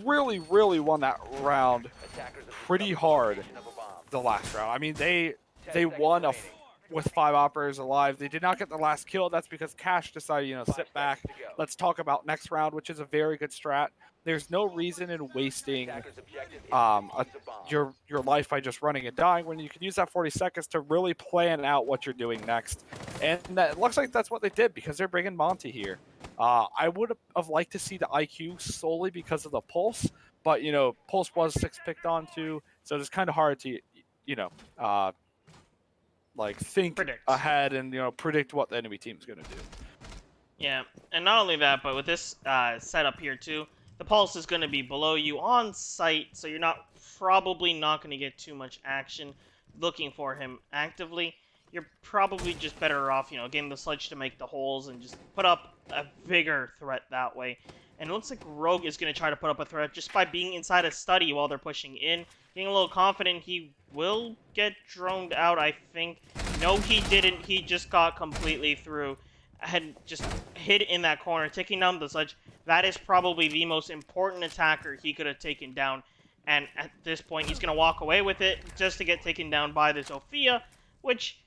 really won that round Attackers have pretty discovered the hard location of a bomb. the last round. I mean, they 10 they seconds won remaining. with 5 operators alive. They did not get the last kill. That's because Cash decided, 5 sit back. seconds to go. Let's talk about next round, which is a very good strat. There's no reason in wasting Attackers' objective is to a, defuse a bomb. your life by just running and dying when you can use that 40 seconds to really plan out what you're doing next. And that, it looks like that's what they did because they're bringing Monty here. I would have liked to see the IQ solely because of the Pulse, but Pulse was 6 picked on too, so it's kind of hard to think Predict. ahead and predict what the enemy team's gonna do. Yeah, and not only that, but with this setup here too, the pulse is going to be below you on sight, so you're probably not going to get too much action looking for him actively. You're probably just better off, getting the sledge to make the holes and just put up a bigger threat that way. And it looks like Rogue is going to try to put up a threat just by being inside a study while they're pushing in. Getting a little confident, he will get droned out, I think. No, he didn't. He just got completely through. Had just hid in that corner, taking down the sledge. That is probably the most important attacker he could have taken down. And at this point, he's going to walk away with it just to get taken down by the Sophia, which,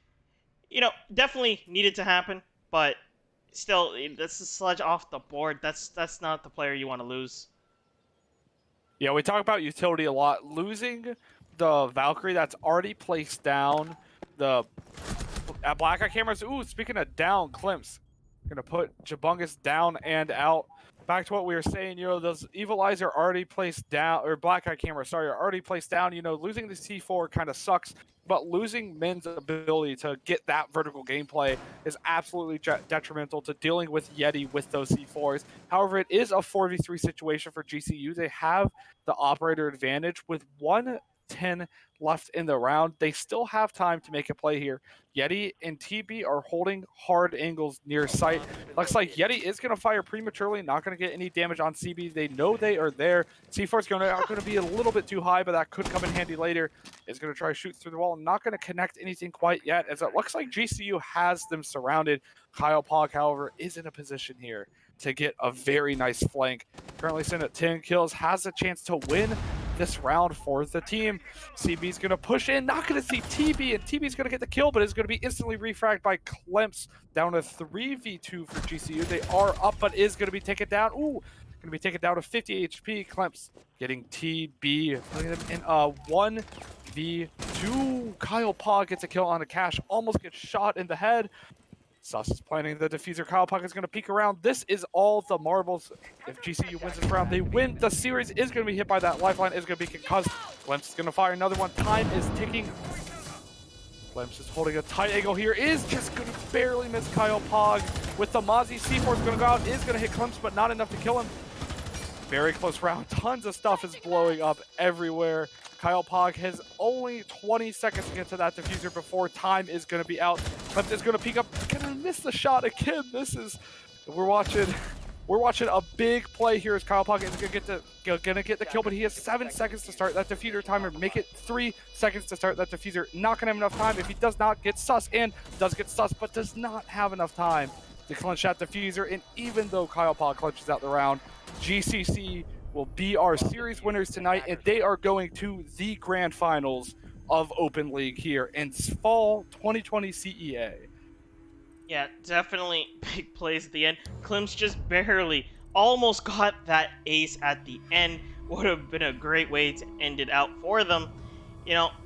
definitely needed to happen. But still, that's the sledge off the board. That's not the player you want to lose. Yeah, we talk about utility a lot. Losing the Valkyrie that's already placed down, the Black Eye cameras. Ooh, speaking of down, Klimps gonna put Jabungus down and out. Back to what we were saying, those Evil Eyes are already placed down, or Black Eye cameras, sorry, are already placed down. Losing the C4 kind of sucks, but losing Min's ability to get that vertical gameplay is absolutely detrimental to dealing with Yeti with those C4s. However, it is a 4v3 situation for GCU. They have the operator advantage with 1:10 left in the round. They still have time to make a play here. Yeti and TB are holding hard angles near sight. Looks like Yeti is going to fire prematurely, not going to get any damage on CB. They know they are there. C4 is going to be a little bit too high, but that could come in handy later. Is going to try to shoot through the wall. Not going to connect anything quite yet, as it looks like GCU has them surrounded. Kyle Pog, however, is in a position here to get a very nice flank. Currently sitting at 10 kills, has a chance to win this round for the team. CB's going to push in, not going to see TB, and TB's going to get the kill, but is going to be instantly refragged by Klemps. Down to 3v2 for GCU. They are up, but is going to be taken down. Ooh, going to be taken down to 50 HP. Klemps getting TB, putting them in a 1v2. Kyle Pog gets a kill on a Cash, almost gets shot in the head. Sus is planning the diffuser. Kyle Puck is going to peek around. This is all the marbles. If GCU wins this round, they win. The series is going to be hit by that lifeline. Is going to be concussed. Glimpse is going to fire another one. Time is ticking. Glimpse is holding a tight angle here. Is just going to barely miss Kyle Pog. With the Mozzie, C4 is going to go out. Is going to hit Glimpse, but not enough to kill him. Very close round. Tons of stuff is blowing up everywhere. Kyle Pog has only 20 seconds to get to that diffuser before time is going to be out. Clemson is going to peek up. Going to miss the shot again. We're watching a big play here as Kyle Pog is going to get the kill, but he has 7 seconds to start that diffuser timer. Make it 3 seconds to start that diffuser. Not going to have enough time if he does not get sus, and does get sus, but does not have enough time to clinch that diffuser. And even though Kyle Pog clinches out the round, GCC will be our series winners tonight, and they are going to the grand finals of Open League here in fall 2020 CEA. Yeah, definitely big plays at the end. Klim's just barely almost got that ace at the end. Would have been a great way to end it out for them.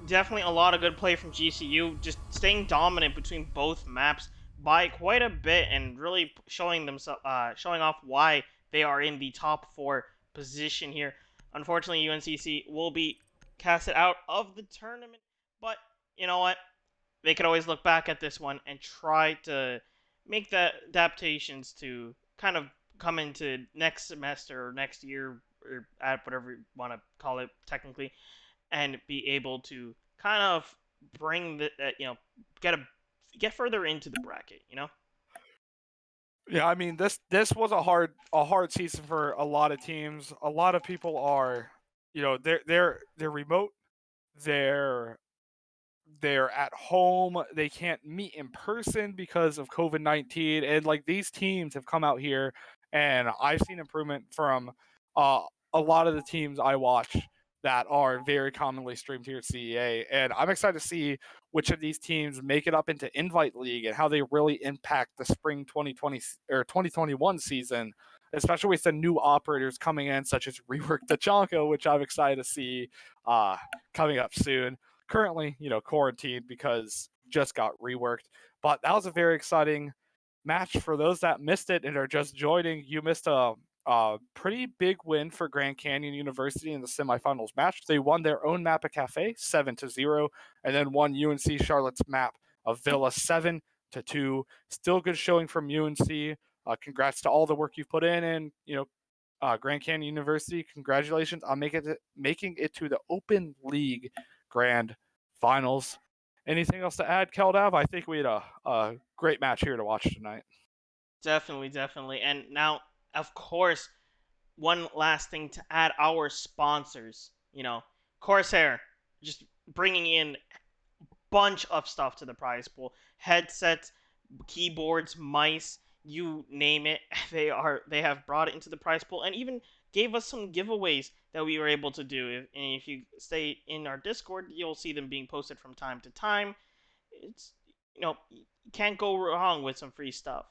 Definitely a lot of good play from GCU, just staying dominant between both maps by quite a bit and really showing off why they are in the top 4 position here. Unfortunately, UNCC will be casted out of the tournament, but you know what? They could always look back at this one and try to make the adaptations to kind of come into next semester or next year, or at whatever you want to call it technically, and be able to kind of bring the get further into the bracket. Yeah, I mean this was a hard season for a lot of teams. A lot of people are, they're remote, they're at home, they can't meet in person because of COVID-19, and these teams have come out here and I've seen improvement from uh, a lot of the teams I watch that are very commonly streamed here at CEA, and I'm excited to see which of these teams make it up into Invite League and how they really impact the spring 2020 or 2021 season, especially with the new operators coming in, such as Rework Tachanka, which I'm excited to see coming up soon. Currently, quarantined because just got reworked, but that was a very exciting match. For those that missed it and are just joining, you missed a pretty big win for Grand Canyon University in the semifinals match. They won their own map at Cafe 7-0, and then won UNC Charlotte's map of Villa 7-2. Still good showing from UNC. Congrats to all the work you've put in, and Grand Canyon University, congratulations on making it to the Open League Grand Finals. Anything else to add, Keldav? I think we had a great match here to watch tonight. Definitely. And now, of course, one last thing to add: our sponsors. CORSAIR, just bringing in bunch of stuff to the prize pool: headsets, keyboards, mice, you name it. They have brought it into the prize pool and even gave us some giveaways that we were able to do. And if you stay in our Discord, you'll see them being posted from time to time. It's you can't go wrong with some free stuff.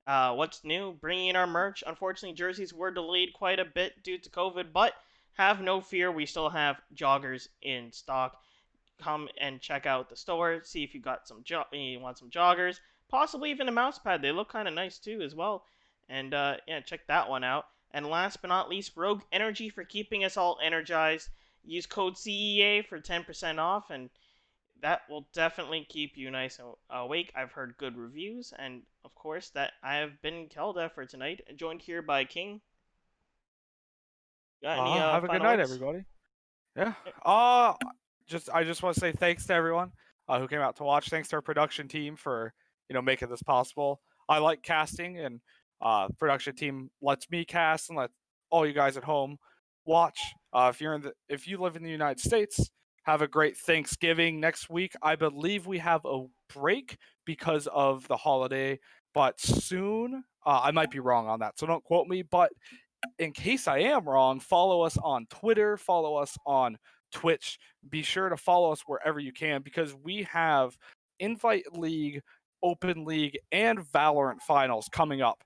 What's new? Bringing in our merch. Unfortunately, jerseys were delayed quite a bit due to COVID, but have no fear, we still have joggers in stock. Come and check out the store. See if you got you want some joggers, possibly even a mouse pad. They look kind of nice too as well. And yeah, check that one out. And last but not least, Rogue Energy for keeping us all energized. Use code CEA for 10% off, and that will definitely keep you nice and awake. I've heard good reviews, and of course that I have been Kelda for tonight, joined here by King. Got any Have a good final night, words? everybody. Yeah. I just want to say thanks to everyone who came out to watch. Thanks to our production team for making this possible. I like casting, and production team lets me cast and let all you guys at home watch. If you live in the United States, have a great Thanksgiving next week. I believe we have a break because of the holiday, but soon I might be wrong on that, so don't quote me. But in case I am wrong, follow us on Twitter, follow us on Twitch. Be sure to follow us wherever you can, because we have Invite League, Open League, and Valorant finals coming up.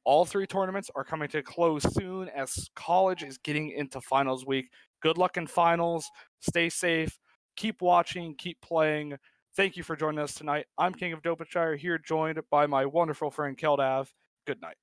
All three tournaments are coming to a close soon as college is getting into finals week. Good luck in finals. Stay safe. Keep watching. Keep playing. Thank you for joining us tonight. I'm King of Dopachire, here joined by my wonderful friend Keldav. Good night.